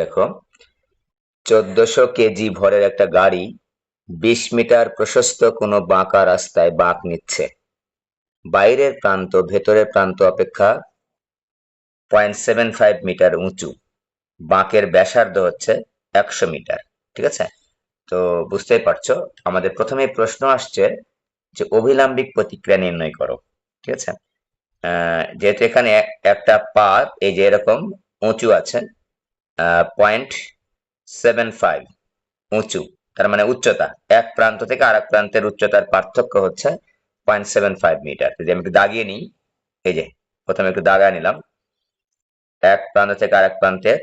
দেখো, 1400 কেজি ভরের একটা গাড়ি 20 মিটার প্রশস্ত কোনো বাঁকা রাস্তায় বাঁক নিচ্ছে। বাইরের প্রান্ত ভেতরের প্রান্ত অপেক্ষা 0.75 মিটার উঁচু। বাঁকের ব্যাসার্ধ হচ্ছে 100 মিটার। ঠিক আছে, তো বুঝতেই পারছো আমাদের প্রথমেই প্রশ্ন আসছে যে অভিলাম্বিক প্রতিক্রিয়া নির্ণয় করো। ঠিক আছে, যেহেতু এখানে একটা পাত এই যে এরকম উঁচু আছে, 0.75 উঁচু, তার মানে উচ্চতা এক প্রান্ত থেকে আরেক প্রান্তের উচ্চতার পার্থক্য হচ্ছে 0.75 মিটার। যদি আমি একটু দাগিয়ে নিই, এই যে প্রথমে একটু দাগা নিলাম, এক প্রান্ত থেকে আরেক প্রান্তের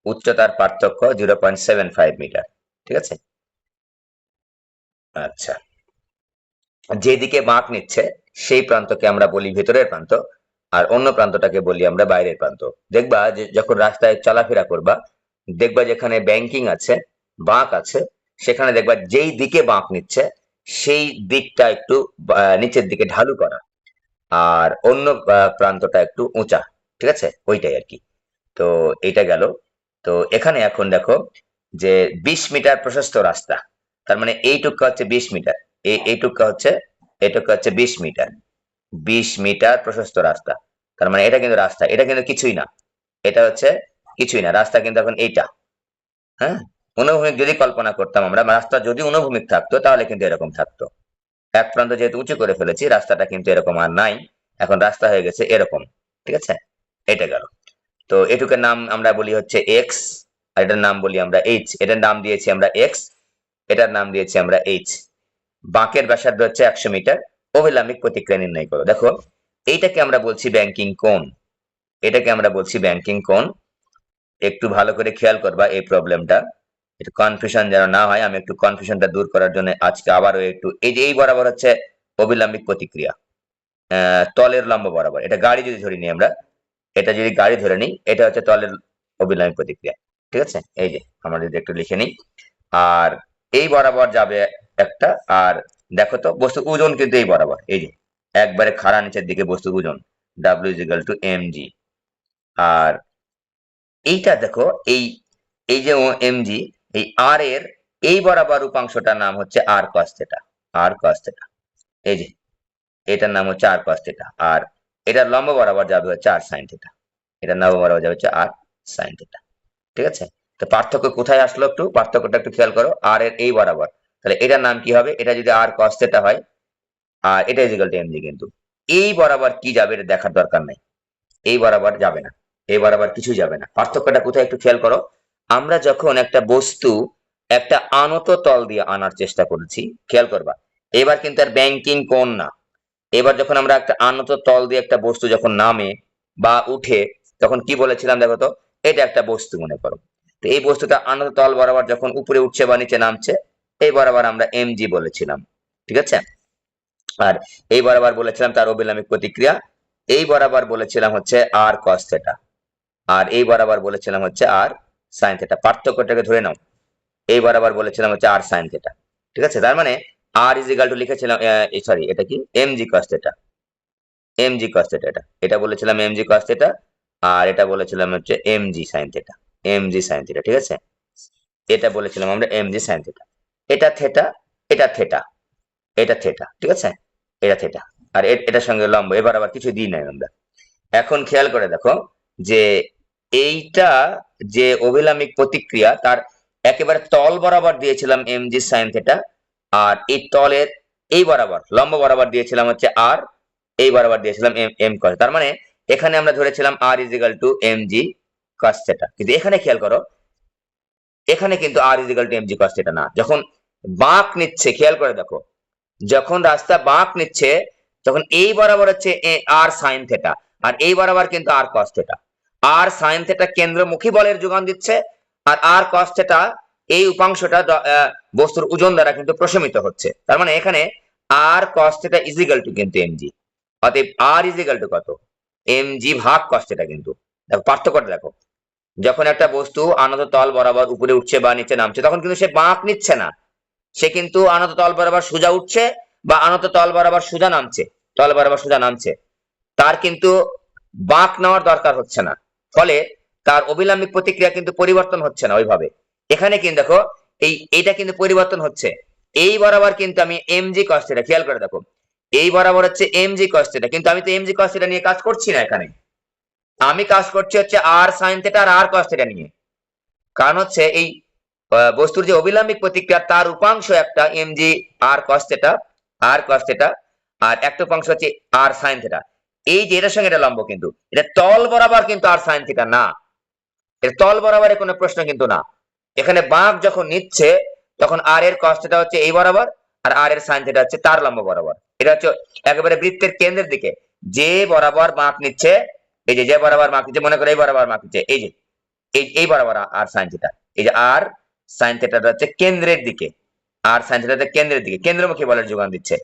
উচ্চতার পার্থক্য 0.75 মিটার। ঠিক আছে, আচ্ছা, যেদিকে বাঁক নিচ্ছে সেই প্রান্তকে আমরা বলি ভেতরের প্রান্ত, আর অন্য প্রান্তটাকে বলি আমরা বাইরের প্রান্ত। দেখবা যে যখন রাস্তায় চলাফেরা করবা, দেখবা যেখানে ব্যাংকিং আছে, বাঁক আছে, সেখানে দেখবা যেই দিকে বাঁক নিচ্ছে সেই দিকটা একটু নিচের দিকে ঢালু করা, আর অন্য প্রান্তটা একটু উঁচা। ঠিক আছে, ওইটাই আর কি। তো এইটা গেল। তো এখানে এখন দেখো যে 20 মিটার প্রশস্ত রাস্তা, তার মানে এইটুকু হচ্ছে 20 মিটার, এইটুকু হচ্ছে, এটুকু হচ্ছে 20 মিটার। 20 মিটার প্রশস্ত রাস্তা, তার মানে এটা কিন্তু রাস্তা, এটা কিন্তু কিছুই না, এটা হচ্ছে কিছুই না, রাস্তা কিন্তু এখন এইটা। হ্যাঁ, অনুভূমিক যদি কল্পনা করতাম আমরা, রাস্তা যদি অনুভূমিক থাকতো তাহলে কিন্তু এরকম থাকতো। এক প্রান্ত যেহেতু উঁচু করে ফেলেছি, রাস্তাটা কিন্তু এরকম আর নাই, এখন রাস্তা হয়ে গেছে এরকম। ঠিক আছে, এটা গেল। তো এটুকের নাম আমরা বলি হচ্ছে এক্স, আর এটার নাম বলি আমরা এইচ। এটার নাম দিয়েছি আমরা এক্স, এটার নাম দিয়েছি আমরা এইচ। বাঁকের ব্যাসার্ধ হচ্ছে 100 মিটার। অভিলাম্বিক প্রতিক্রিয়া নির্ণয় করো। দেখো, এইটাকে আমরা বলছি ব্যাংকিং কোণ, এটাকে আমরা বলছি ব্যাংকিং কোণ। একটু ভালো করে খেয়াল করবা এই প্রবলেমটা, একটু কনফিউশন যেন না হয়। আমি একটু কনফিউশনটা দূর করার জন্য আজকে আবারও একটু এই যে এই বরাবর হচ্ছে অভিলাম্বিক প্রতিক্রিয়া, তলের লম্ব বরাবর। এটা গাড়ি যদি ধরে নিই আমরা, এটা যদি গাড়ি ধরে নিই, এটা হচ্ছে তলের অভিলাম্বিক প্রতিক্রিয়া। ঠিক আছে, এই যে আমরা যদি একটু লিখে নিই, আর এই বরাবর যাবে একটা, আর দেখো তো বস্তুর ওজন কিন্তু এই বরাবর, এই যে একবারে খাড়া নিচের দিকে বস্তুর ওজন W=mg। আর এইটা দেখো, এই এই যে mg, এই r এর এই বরাবর উপাংশটার নাম হচ্ছে r cos θ। r cos θ, এই যে এটার নাম হচ্ছে r cos θ। আর এটার লম্ব বরাবর যাবে হচ্ছে r sin θ, এটার লম্ব বরাবর যাবে হচ্ছে r sin θ। ঠিক আছে, তো পার্থক্য কোথায় আসলো, একটু পার্থক্যটা একটু খেয়াল করো। আর এর এই বরাবর, তাহলে এটার নাম কি হবে, এটা যদি r cos θ হয়, আর এটা mg, কিন্তু এই বরাবর কি যাবে এটা দেখার দরকার নাই, এই বরাবর যাবে না, এই বরাবর কিছু যাবে না। পার্থক্যটা কোথায় একটু খেয়াল করো। আমরা যখন একটা বস্তু একটা আনত তল দিয়ে আনার চেষ্টা করেছি, খেয়াল করবা, এবার কিন্তু আর ব্যাংকিং কোণ না। এবার যখন আমরা একটা আনত তল দিয়ে একটা বস্তু যখন নামে বা উঠে, তখন কি বলেছিলাম দেখো তো, এটা একটা বস্তু মনে করো। তো এই বস্তুটা আনত তল বরাবর যখন উপরে উঠছে বা নিচে নামছে, এই বরাবর আমরা mg বলেছিলাম। ঠিক আছে, আর এই বরাবর বলেছিলাম তার অভিলাম্বিক প্রতিক্রিয়া, এই বরাবর বলেছিলাম হচ্ছে r cos θ, আর এই বরাবর বলেছিলাম হচ্ছে r sin θ। পার্থক্যটাকে ধরে নাও, এই বরাবর বলেছিলাম হচ্ছে r sin θ। ঠিক আছে, তার মানে r লিখেছিলাম, সরি এটা কি mg cos θ, mg cos θ, এটা বলেছিলাম mg cos θ, আর এটা বলেছিলাম হচ্ছে mg sin θ, mg sin θ। ঠিক আছে, এটা বলেছিলাম আমরা mg sin θ। এটা থেটা, এটা থেটা, এটা থেটা। ঠিক আছে, এটা থেটা, আর এটার সঙ্গে লম্ব, এবার আবার কিছু দিই নাই আমরা। এখন খেয়াল করে দেখো যে এইটা যে অভিলাম্বিক প্রতিক্রিয়া, তার একেবারে তল বরাবর দিয়েছিলাম mg sin θ, আর এই তলের এই বরাবর লম্ব বরাবর দিয়েছিলাম হচ্ছে r, এই বরাবর দিয়েছিলাম m cos। তার মানে এখানে আমরা ধরেছিলাম r mg cos θ, কিন্তু এখানে খেয়াল করো, এখানে কিন্তু r mg cos θ না। যখন বাঁক নিচ্ছে, খেয়াল করে দেখো, যখন রাস্তা বাঁক নিচ্ছে তখন এই বরাবর হচ্ছে r sin θ, আর এই বরাবর কিন্তু r cos θ। r sin θ কেন্দ্রমুখী বলের যোগান দিচ্ছে, আর r cos θ এই উপাংশটা বস্তুর ওজন দ্বারা কিন্তু প্রশমিত হচ্ছে। তার মানে এখানে r cos θ কিন্তু mg, অতএব r কত, mg ভাগ cos θ। কিন্তু দেখো পার্থক্যটা দেখো, যখন একটা বস্তু আনত তল বরাবর উপরে উঠছে বা নিচে নামছে, তখন কিন্তু সে বাঁক নিচ্ছে না, সে কিন্তু আনত তল বরাবর সোজা উঠছে বা আনত তল বরাবর সোজা নামছে, তল বরাবর সোজা নামছে, তার কিন্তু বাঁক নেওয়ার দরকার হচ্ছে না। ফলে তার অবিলম্বিক প্রতিক্রিয়া কিন্তু পরিবর্তন হচ্ছে না ওইভাবে। এখানে কিন্তু দেখো এইটা কিন্তু পরিবর্তন হচ্ছে। এই বরাবর কিন্তু আমি mg cos θ, খেয়াল করে দেখো, এই বরাবর হচ্ছে mg cos θ, কিন্তু আমি তো mg cos θ নিয়ে কাজ করছি না এখানে, আমি কাজ করছি হচ্ছে r sin θ আর r cos θ নিয়ে। কারণ হচ্ছে এই বস্তুর যে অবিলম্বিক প্রতিক্রিয়া তার উপাংশ একটা mg r cos θ, r cos θ, আর একটা উপাংশ হচ্ছে r sin θ। এই যে এটার সঙ্গে এটা লম্ব, কিন্তু এটা তল বরাবর কিন্তু r sin θ না, এর তল বরাবরের কোনো প্রশ্ন কিন্তু না। এখানে বাঁক যখন নিচ্ছে তখন r এর cos θ হচ্ছে এই বরাবর, আর r এর sin θ হচ্ছে তার লম্ব বরাবর। এটা হচ্ছে একেবারে বৃত্তের কেন্দ্রের দিকে যে বরাবর বাঁক নিচ্ছে, এই যে বরাবর বাঁক নিচ্ছে, মনে করো এই বরাবর বাঁক নিচ্ছে, এই যে এই বরাবর আর sin θ, এই যে r sin θ হচ্ছে কেন্দ্রের দিকে, r sin θ হচ্ছে কেন্দ্রের দিকে, কেন্দ্রমুখী বলের যোগান দিচ্ছে।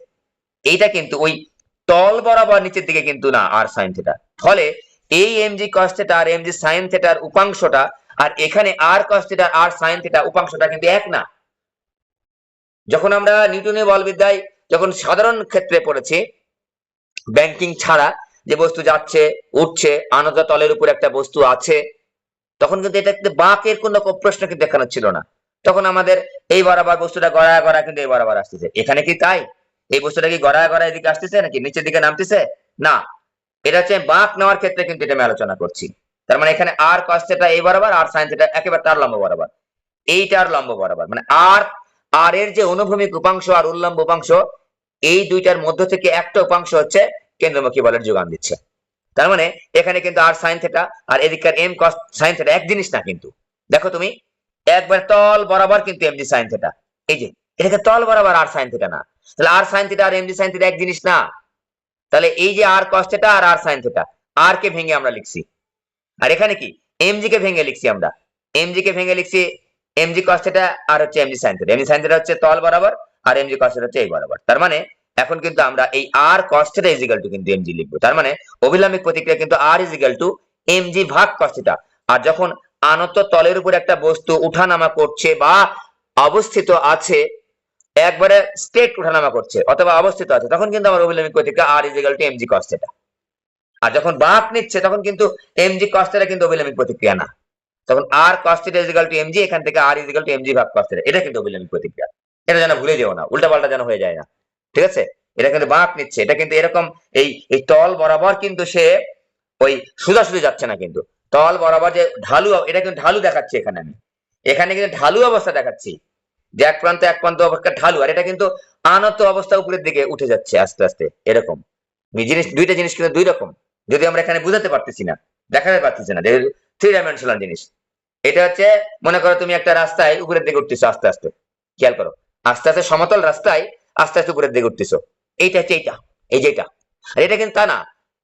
এইটা কিন্তু ওই তল বরাবর নিচের দিকে কিন্তু না r sin θ। ফলে এই mg cos θ আর mg sin θ এর উপাংশটা আর এখানে r cos θ আর r sin θ উপাংশটা কিন্তু এক না। যখন আমরা নিউটনীয় বলবিদ্যায় যখন সাধারণ ক্ষেত্রে পড়েছি, ব্যাংকিং ছাড়া, যে বস্তু যাচ্ছে উঠছে, আনত তলের উপর একটা বস্তু আছে, তখন কিন্তু এটা বাঁকের কোনো প্রশ্ন কিন্তু এখানে ছিল না। তখন আমাদের এই বরাবর বস্তুটা গড়ায় গড়ায় কিন্তু এই বরাবর আসতেছে। এখানে কি তাই? এই বস্তুটা কি গড়ায় গড়ায় এদিকে আসতেছে নাকি নিচের দিকে নামতেছে? না, এটা হচ্ছে বাঁক নেওয়ার ক্ষেত্রে কিন্তু এটা আমি আলোচনা করছি। তার মানে এখানে r cos θ এই বরাবর, r sin θ একেবারে তার লম্ব বরাবর, এইটার লম্ব বরাবর, মানে r এর যে অনুভূমিক উপাংশ আর উল্লম্ব উপাংশ, এই দুইটার মধ্য থেকে একটা উপাংশ হচ্ছে কেন্দ্রমুখী বলের যোগান দিচ্ছে। তার মানে এখানে কিন্তু r sin θ আর এদিকের m cos sin θ এক জিনিস না। কিন্তু দেখো তুমি একবার তল বরাবর কিন্তু mg sin θ, এই যে এটাকে তল বরাবর r sin θ না, তাহলে r sin θ আর mg sin θ এক জিনিস না। তাহলে এই যে r cos θ আর r sin θ, r কে ভেঙে আমরা লিখছি, আর এখানে কি mg কে ভেঙে লিখছি আমরা, mg কে ভেঙে লিখছি mg cos θ আর হচ্ছে mg sin θ, mg sin θ হচ্ছে তল বরাবর আর mg cos θ হচ্ছে এই বরাবর। তার মানে এখন কিন্তু আমরা এই r cos θ কিন্তু mg লিখবো। তার মানে অভিলম্বিক প্রতিক্রিয়া কিন্তু r mg ভাগ cos θ। আর যখন আনত তলের উপর একটা বস্তু উঠানামা করছে বা অবস্থিত আছে, একবারে স্ট্রেট উঠানামা করছে অথবা অবস্থিত আছে, তখন কিন্তু আমার অভিলম্বিক প্রতিক্রিয়া r mg cos θ। আর যখন বাঁক নিচ্ছে তখন কিন্তু mg cos θ কিন্তু অভিলম্বিক প্রতিক্রিয়া না, তখন r cos θ mg, এখান থেকে r mg ভাগ cos θ, এটা কিন্তু অভিলম্বিক প্রতিক্রিয়া। এটা যেন ভুলে যেও না, উল্টা পাল্টা যেন হয়ে যায় না, ঠিক আছে? এটা কিন্তু বাঁক নিচ্ছে, এটা কিন্তু এরকম এই তল বরাবর কিন্তু সে ওই সোজাসুজি যাচ্ছে না, কিন্তু তল বরাবর যে ঢালু, এটা কিন্তু ঢালু দেখাচ্ছে এখানে আমি, এখানে কিন্তু ঢালু অবস্থা দেখাচ্ছি, যে এক প্রান্ত অবস্থা ঢালু, আর এটা কিন্তু আনত অবস্থা উপরের দিকে উঠে যাচ্ছে আস্তে আস্তে। এরকম জিনিস, দুইটা জিনিস কিন্তু দুই রকম, যদি আমরা এখানে বুঝাতে পারতেছি না, দেখাতে পারতেছি না, যেহেতু 3 ডাইমেনশনাল জিনিস। এটা হচ্ছে মনে করো তুমি একটা রাস্তায় উপরের দিকে উঠতেছো আস্তে আস্তে, খেয়াল করো, আস্তে আস্তে সমতল রাস্তায় আস্তে আস্তে উপরের দিকে উঠতেছো, এইটা হচ্ছে এইটা, এই যে এটা। আর এটা কিন্তু তা না,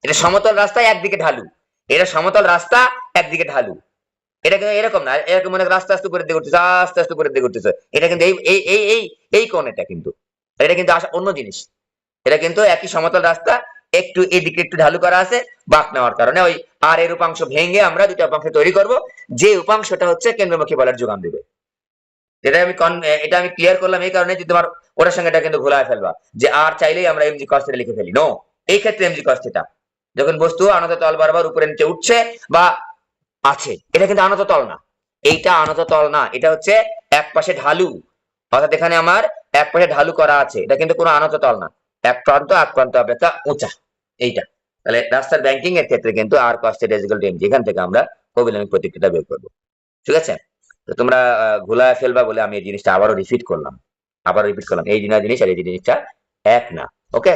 এটা সমতল রাস্তায় একদিকে ঢালু, এটা সমতল রাস্তা একদিকে ঢালু, এটা কিন্তু এরকম না, এরকম মনে করো আস্তে আস্তে উপরের দিকে উঠতেছো, আস্তে আস্তে উপরের দিকে উঠতেছো, এটা কিন্তু এই এই এই এই এই কোণ, এটা কিন্তু, এটা কিন্তু অন্য জিনিস। এটা কিন্তু একই সমতল রাস্তা, একটু এদিকে একটু ঢালু করা আছে, বাঁক নেওয়ার কারণে ওই আর এর উপাংশ ভেঙে আমরা দুটো উপাংশ তৈরি করব, যে উপাংশটা হচ্ছে কেন্দ্রমুখী বলের যোগান দেবে। এটা আমি ক্লিয়ার করলাম এই কারণে যে তোমার ওটার সঙ্গে এটা কিন্তু ঘোলায় ফেলবা, যে আর চাইলেই আমরা mg cos θ লিখে ফেলি। নো, এই ক্ষেত্রে mg cos θ যখন বস্তু আনত তল বরাবর উপরে নিচে উঠছে বা আছে, এটা কিন্তু আনত তল না, এইটা আনত তল না, এটা হচ্ছে এক পাশে ঢালু, অর্থাৎ এখানে আমার এক পাশে ঢালু করা আছে, এটা কিন্তু কোনো আনত তল না, এক প্রান্ত অপেক্ষা উঁচা, এইটা। তাহলে রাস্তার ব্যাংকিং এর ক্ষেত্রে কিন্তু r cos θ mg, এখান থেকে আমরা অভিলম্বিক প্রতিক্রিয়াটা বের করবো, ঠিক আছে? তো তোমরা ঘোলায় ফেলবা বলে আমি এই জিনিসটা আবারও রিপিট করলাম, এই জিনিস আর এই জিনিসটা এক না। ওকে,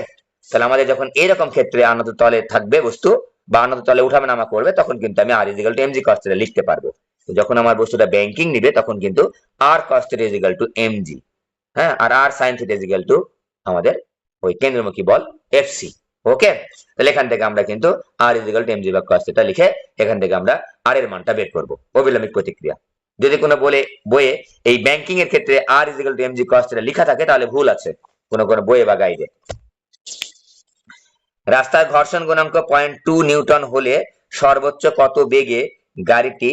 তাহলে আমাদের যখন এরকম ক্ষেত্রে আনত তলে থাকবে বস্তু বা আনত তলে উঠানামা করবে, তখন কিন্তু আমি r mg cos θ লিখতে পারবো। যখন আমার বস্তুটা ব্যাংকিং নিবে তখন কিন্তু r cos θ mg, হ্যাঁ, আর r sin θ আমাদের ওই কেন্দ্রমুখী বল fc। ওকে, তাহলে এখান থেকে আমরা কিন্তু r mg ভাগ cos θ লিখে এখান থেকে আমরা r এর মানটা বের করব, অভিলম্বিক প্রতিক্রিয়া। যদি কোনো বইয়ে এই ব্যাংকিং এর ক্ষেত্রে r mg cos θ লেখা থাকে তাহলে ভুল আছে কোনো বইয়ে বা গাইডে। রাস্তার ঘর্ষণ গুণাঙ্ক 0.2 নিউটন হলে সর্বোচ্চ কত বেগে গাড়িটি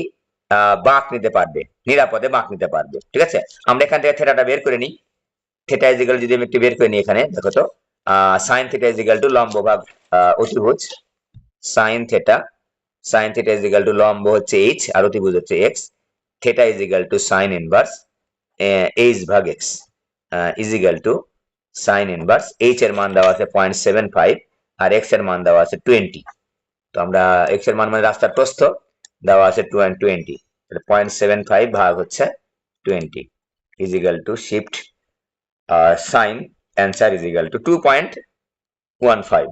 বাঁক নিতে পারবে, নিরাপদে বাঁক নিতে পারবে? ঠিক আছে, আমরা এখান থেকে থেটাটা বের করে নিই। থেটা ইজিক্যাল যদি আমি একটু বের করে নিই, এখানে দেখো তো sin θ ইজিক্যাল টু লম্ব ভাগ অতিভুজ sin θ sine theta is equal to লম্ব হচ্ছে এইচ আর অতিভুজ হচ্ছে X, theta is equal to sine inverse H ভাগ X is equal to sine inverse H এর মান দেওয়া আছে 0.75 আর এক্স এর মান দেওয়া আছে 20। তো আমরা এক্স এর মান মানে রাস্তার প্রস্থ দেওয়া আছে 20, 0.75 ভাগ হচ্ছে 20 is equal to shift sine answer is equal to 2.15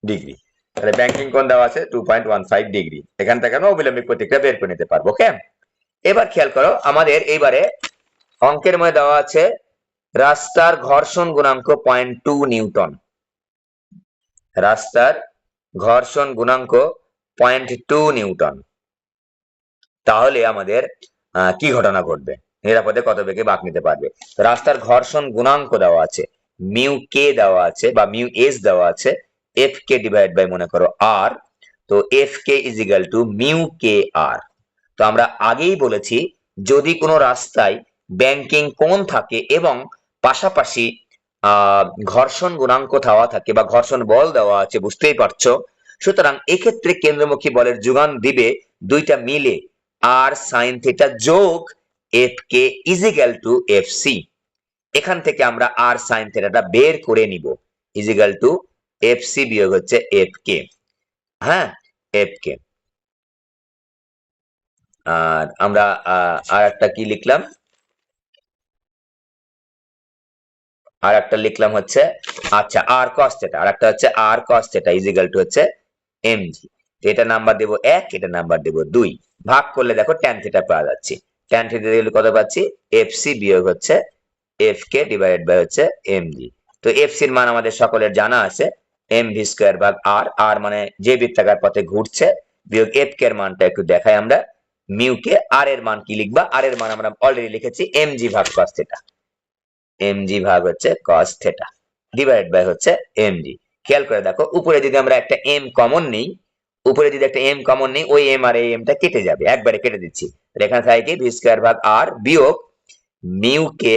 degree. তাহলে ব্যাংকিং কোণ দেওয়া আছে 2.15 ডিগ্রি। এখান থেকে আমরা অবিলম্বিক প্রতিক্রিয়া বের করে নিতে পারবো। ওকে, এবার খেয়াল করো আমাদের এইবারে অঙ্কের মধ্যে দেওয়া আছে রাস্তার ঘর্ষণ গুণাঙ্ক 0.2 নিউটন। রাস্তার ঘর্ষণ গুণাঙ্ক 0.2 নিউটন। তাহলে আমাদের কি ঘটনা ঘটবে, নিরাপদে কত বেগে বাঁক নিতে পারবে। রাস্তার ঘর্ষণ গুণাঙ্ক দেওয়া আছে, মিউ কে দেওয়া আছে বা মিউ এস দেওয়া আছে, এফ কে ডিভাইড বাই মনে করো আর। তো F K is equal to mu K R. তো আমরা আগেই বলেছি যদি কোনো রাস্তায় ব্যাংকিং কোণ থাকে এবং পাশাপাশি ঘর্ষণ গুণাঙ্ক দেওয়া থাকে বা ঘর্ষণ বল দেওয়া আছে, বুঝতেই পারছো, সুতরাং এক্ষেত্রে কেন্দ্রমুখী বলের যোগান দিবে দুইটা মিলে আর সাইন থিটা যোগ f K is equal to f c. এখান থেকে আমরা আর সাইন থিটাটা বের করে নিব, is equal to f c বিয়োগ হচ্ছে এফ কে। হ্যাঁ, এফ কে। আর আমরা আর একটা কি লিখলাম, আর একটা লিখলাম হচ্ছে আচ্ছা আর কস থিটা, আর একটা হচ্ছে R cos theta is equal to হচ্ছে এমজি। এটা নাম্বার দেব 1, এটা নাম্বার দেব 2, ভাগ করলে দেখো ট্যান থিটা পাওয়া যাচ্ছে। ট্যান থিটা দিলে কত পাচ্ছি, এফসি বিয়োগ হচ্ছে এফ কে ডিভাইডেড বাই হচ্ছে এমজি। তো এফসি এর মান আমাদের সকলের জানা আছে, এম ভি স্কয়ার ভাগ আর, আর মানে যে বৃত্তাকার পথে ঘুরছে, বিয়োগ এফ কে এর মানটা একটু দেখাই আমরা, মিউ কে। আর এর মান কি লিখবা, আর এর মান আমরা অলরেডি লিখেছি এমজি ভাগ কস থিটা, এমজি ভাগ হচ্ছে কস থিটা ডিভাইড বাই হচ্ছে এমজি। খেয়াল করে দেখো উপরে যদি আমরা একটা এম কমন নেই, উপরে যদি একটা এম কমন নেই, ওই এম আর এই এমটা কেটে যাবে, একবারে কেটে দিচ্ছি। এখানে থাকে কি ভি স্কয়ার ভাগ আর বিয়োগ মিউ কে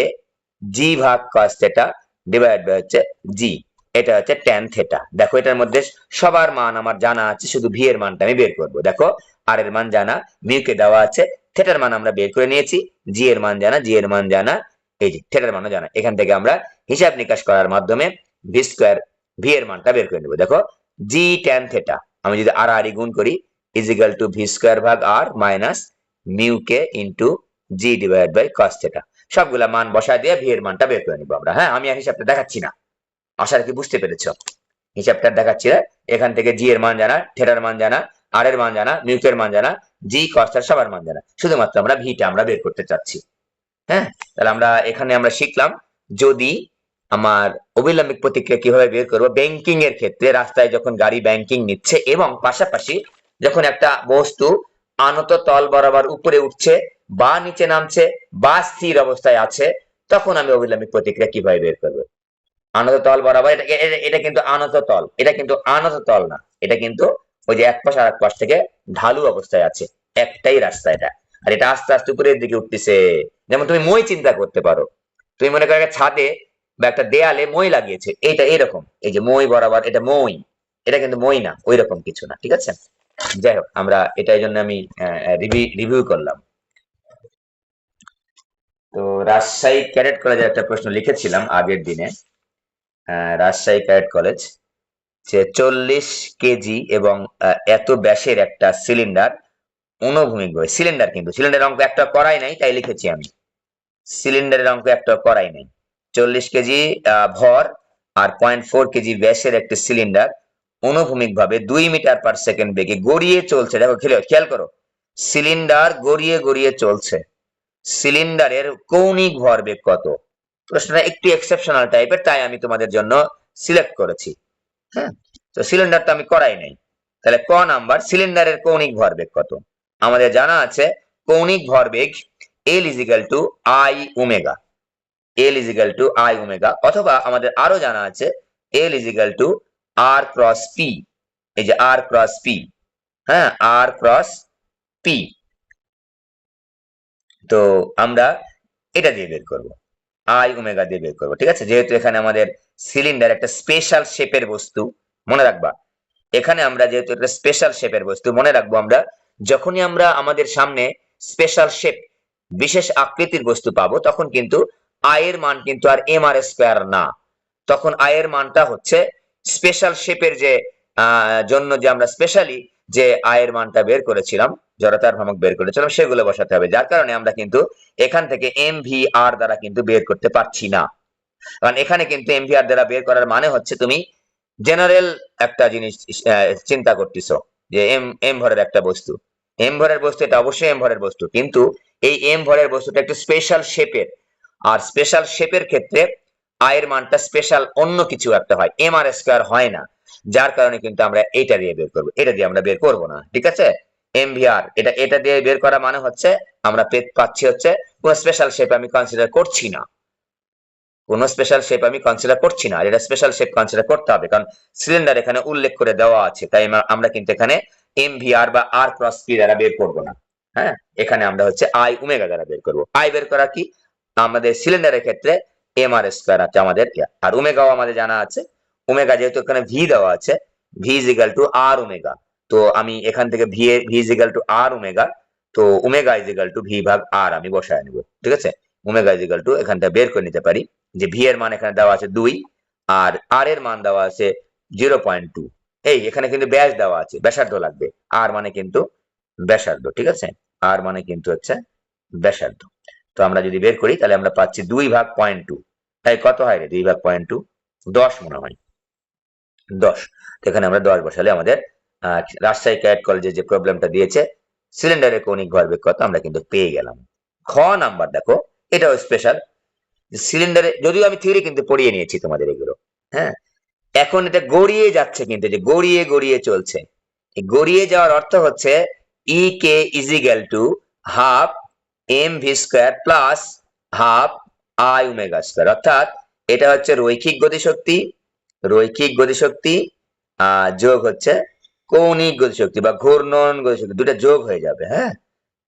জি ভাগ কস থিটা ডিভাইড বাই হচ্ছে জি, এটা হচ্ছে ট্যান থিটা। দেখো এটার মধ্যে সবার মান আমার জানা আছে, শুধু ভি এর মানটা আমি বের করব। দেখো আর এর মান জানা, মিউ কে দেওয়া আছে, থিটার মান আমরা বের করে নিয়েছি, জি এর মান জানা, জি এর মান জানা, এই যে থিটার মানও জানা। এখান থেকে আমরা হিসাব নিকাশ করার মাধ্যমে ভি স্কয়ার ভি এর মানটা বের করে নেব। দেখো জি ট্যান থিটা আমি যদি আর আর গুণ করি is equal to V square ভাগ R minus mu K into G divide by cos theta. সবগুলা মান বসায় দিয়ে ভি এর মানটা বের করে নিব আমরা। হ্যাঁ, আমি আর হিসাবটা দেখাচ্ছি না, আশা রাখি বুঝতে পেরেছো। হিসাবটা দেখাচ্ছি না। এখান থেকে জি এর মান জানা, থিটার মান জানা, আর এর মান জানা, মিউ কে এর মান জানা, জি কস এর সবার মান জানা, শুধুমাত্র আমরা ভিটা আমরা বের করতে চাচ্ছি। হ্যাঁ, তাহলে আমরা এখানে আমরা শিখলাম যদি আমার অবিলম্বিক প্রতিক্রিয়া কিভাবে বের করবো ব্যাংকিং এর ক্ষেত্রে, রাস্তায় যখন গাড়ি ব্যাংকিং নিচ্ছে এবং পাশাপাশি যখন একটা বস্তু আনত তল বরাবর উপরে উঠছে বা নিচে নামছে বা স্থির অবস্থায় আছে, তখন আমি অবিলম্বিক প্রতিক্রিয়া কিভাবে বের করবো। আনত তল বরাবর, এটা কিন্তু আনত তল, এটা কিন্তু আনত তল না, এটা কিন্তু ওই যে এক পাশ আর এক পাশ থেকে ঢালু অবস্থায় আছে, একটাই রাস্তা এটা, আর এটা আস্তে আস্তে উপরের দিকে উঠতেছে। যেমন তুমি মই চিন্তা করতে পারো, তুমি মনে করো একটা ছাদে বা একটা দেয়ালে মই লাগিয়েছে, এইটা এরকম, এই যে মই বরাবর, এটা মই, এটা কিন্তু মই না, ওই রকম কিছু না, ঠিক আছে। যাই হোক, আমরা এটার জন্য আমি রিভিউ করলাম। তো রাজশাহী ক্যাডেট কলেজের একটা প্রশ্ন লিখেছিলাম আগের দিনে, রাজশাহী ক্যাডেট কলেজ, যে 40 কেজি এবং এত ব্যাসের একটা সিলিন্ডার অনুভূমিক ভাবে, সিলিন্ডার কিন্তু সিলিন্ডারের অঙ্ক একটা করাই নাই, তাই লিখেছি আমি সিলিন্ডারের অঙ্ক একটা করাই নাই। 40 কেজি ভর আর 0.4 কেজি ব্যাসের একটি সিলিন্ডার অনুভূমিক ভাবে 2 মিটার পার সেকেন্ড বেগে গড়িয়ে চলছে। দেখো খেয়াল করো, সিলিন্ডার গড়িয়ে গড়িয়ে চলছে, সিলিন্ডারের কৌণিক ভরবেগ কত? প্রশ্নটা একটু এক্সেপশনাল টাইপের, তাই আমি তোমাদের জন্য সিলেক্ট করেছি। হ্যাঁ, তো সিলিন্ডার তো আমি করাই নাই, তাহলে ক নাম্বার সিলিন্ডারের কৌণিক ভরবেগ কত? আমাদের জানা আছে কৌণিক ভরবেগ L is equal to I omega, L is equal to I omega, অথবা আমাদের আরো জানা আছে L is equal to r cross p, এই যে আর ক্রস পি, হ্যাঁ আর ক্রস পি। তো আমরা এটা দিয়ে বের করব, আই ওমেগা দিয়ে বের করবো, ঠিক আছে। যেহেতু এখানে আমাদের সিলিন্ডার একটা স্পেশাল শেপের বস্তু, মনে রাখবা এখানে আমরা যেহেতু একটা স্পেশাল শেপের বস্তু, মনে রাখবো আমরা যখনই আমরা আমাদের সামনে স্পেশাল শেপ বিশেষ আকৃতির বস্তু পাবো তখন কিন্তু আই এর মান কিন্তু আর এম আর স্কোয়ার না, তখন আই এর মানটা হচ্ছে স্পেশাল শেপের যে জন্য যে আমরা স্পেশালি যে আই এর মানটা বের করেছিলাম, জড়তার ভ্রামক বের করেছিলাম, সেগুলো বসাতে হবে। যার কারণে আমরা কিন্তু এখান থেকে এম ভি আর দ্বারা কিন্তু বের করতে পারছি না, কারণ এখানে কিন্তু এম ভি আর দ্বারা বের করার মানে হচ্ছে তুমি জেনারেল একটা জিনিস চিন্তা করতেছো যে এম এম ভরের একটা বস্তু, এম ভরের বস্তু, এটা অবশ্যই এম ভরের বস্তু, কিন্তু এই এম ভরের বস্তুটা একটু স্পেশাল শেপের, আর স্পেশাল শেপের ক্ষেত্রে আয়ের মানটা স্পেশাল অন্য কিছু একটা হয়, এম আর স্কোয়ার হয় না। যার কারণে কিন্তু আমরা এটা দিয়ে বের করবো, এটা দিয়ে আমরা বের করবো না, ঠিক আছে। এম ভি আর এটা দিয়ে বের করা মানে হচ্ছে আমরা পাচ্ছি হচ্ছে কোন স্পেশাল শেপ আমি কনসিডার করছি না, কোন স্পেশাল শেপ আমি কনসিডার করছি না, আর এটা স্পেশাল শেপ কনসিডার করতে হবে, কারণ সিলিন্ডার এখানে উল্লেখ করে দেওয়া আছে, তাই আমরা কিন্তু এখানে এম ভি আর বা আর ক্রস পি দ্বারা বের করবো না। হ্যাঁ, এখানে আমরা হচ্ছে আই ওমেগা দ্বারা বের করবো। আই বের করা কি আমাদের সিলিন্ডারের ক্ষেত্রে এম আর স্কোয়ার আছে আমাদের, আর ওমেগাও আমাদের জানা আছে। ওমেগা যেহেতু এখানে ভি দেওয়া আছে, V is equal to R omega, তো আমি এখান থেকে V is equal to R omega, তো omega is equal to V ভাগ আর আমি বসায় নেবো, ঠিক আছে। ওমেগা ইজ ইকাল টু এখানটা বের করে নিতে পারি যে ভি এর মান এখানে দেওয়া আছে 2, আর আর এর মান দেওয়া আছে 0.2। এই এখানে কিন্তু ব্যাস দেওয়া আছে, ব্যাসার্ধ লাগবে, আর মানে কিন্তু ব্যাসার্ধ, ঠিক আছে, আর মানে কিন্তু হচ্ছে ব্যাসার্ধ। তো আমরা যদি বের করি তাহলে আমরা পাচ্ছি 2 ভাগ 0.2, তাই কত হয় রে 2 ভাগ 0.2, 10 মনে হয়, 10। তো এখানে আমরা 10 বসালে আমাদের রাজশাহী ক্যাডেট কলেজে যে প্রবলেমটা দিয়েছে সিলিন্ডারের কৌণিক ভরবেগ কত আমরা কিন্তু পেয়ে গেলাম। খ নাম্বার দেখো, এটাও স্পেশাল, সিলিন্ডারে যদিও আমি থিওরি কিন্তু পড়িয়ে নিয়েছি তোমাদের এগুলো, হ্যাঁ, এখন এটা গড়িয়ে যাচ্ছে, কিন্তু যে গড়িয়ে গড়িয়ে চলছে, এই গড়িয়ে যাওয়ার অর্থ হচ্ছে E K is equal to half M V square plus half I omega square, অর্থাৎ এটা হচ্ছে রৈখিক গতিশক্তি, রৈখিক গতিশক্তি যোগ হচ্ছে কৌণিক গতিশক্তি বা ঘূর্ণন গতিশক্তি, দুটা যোগ হয়ে যাবে, হ্যাঁ,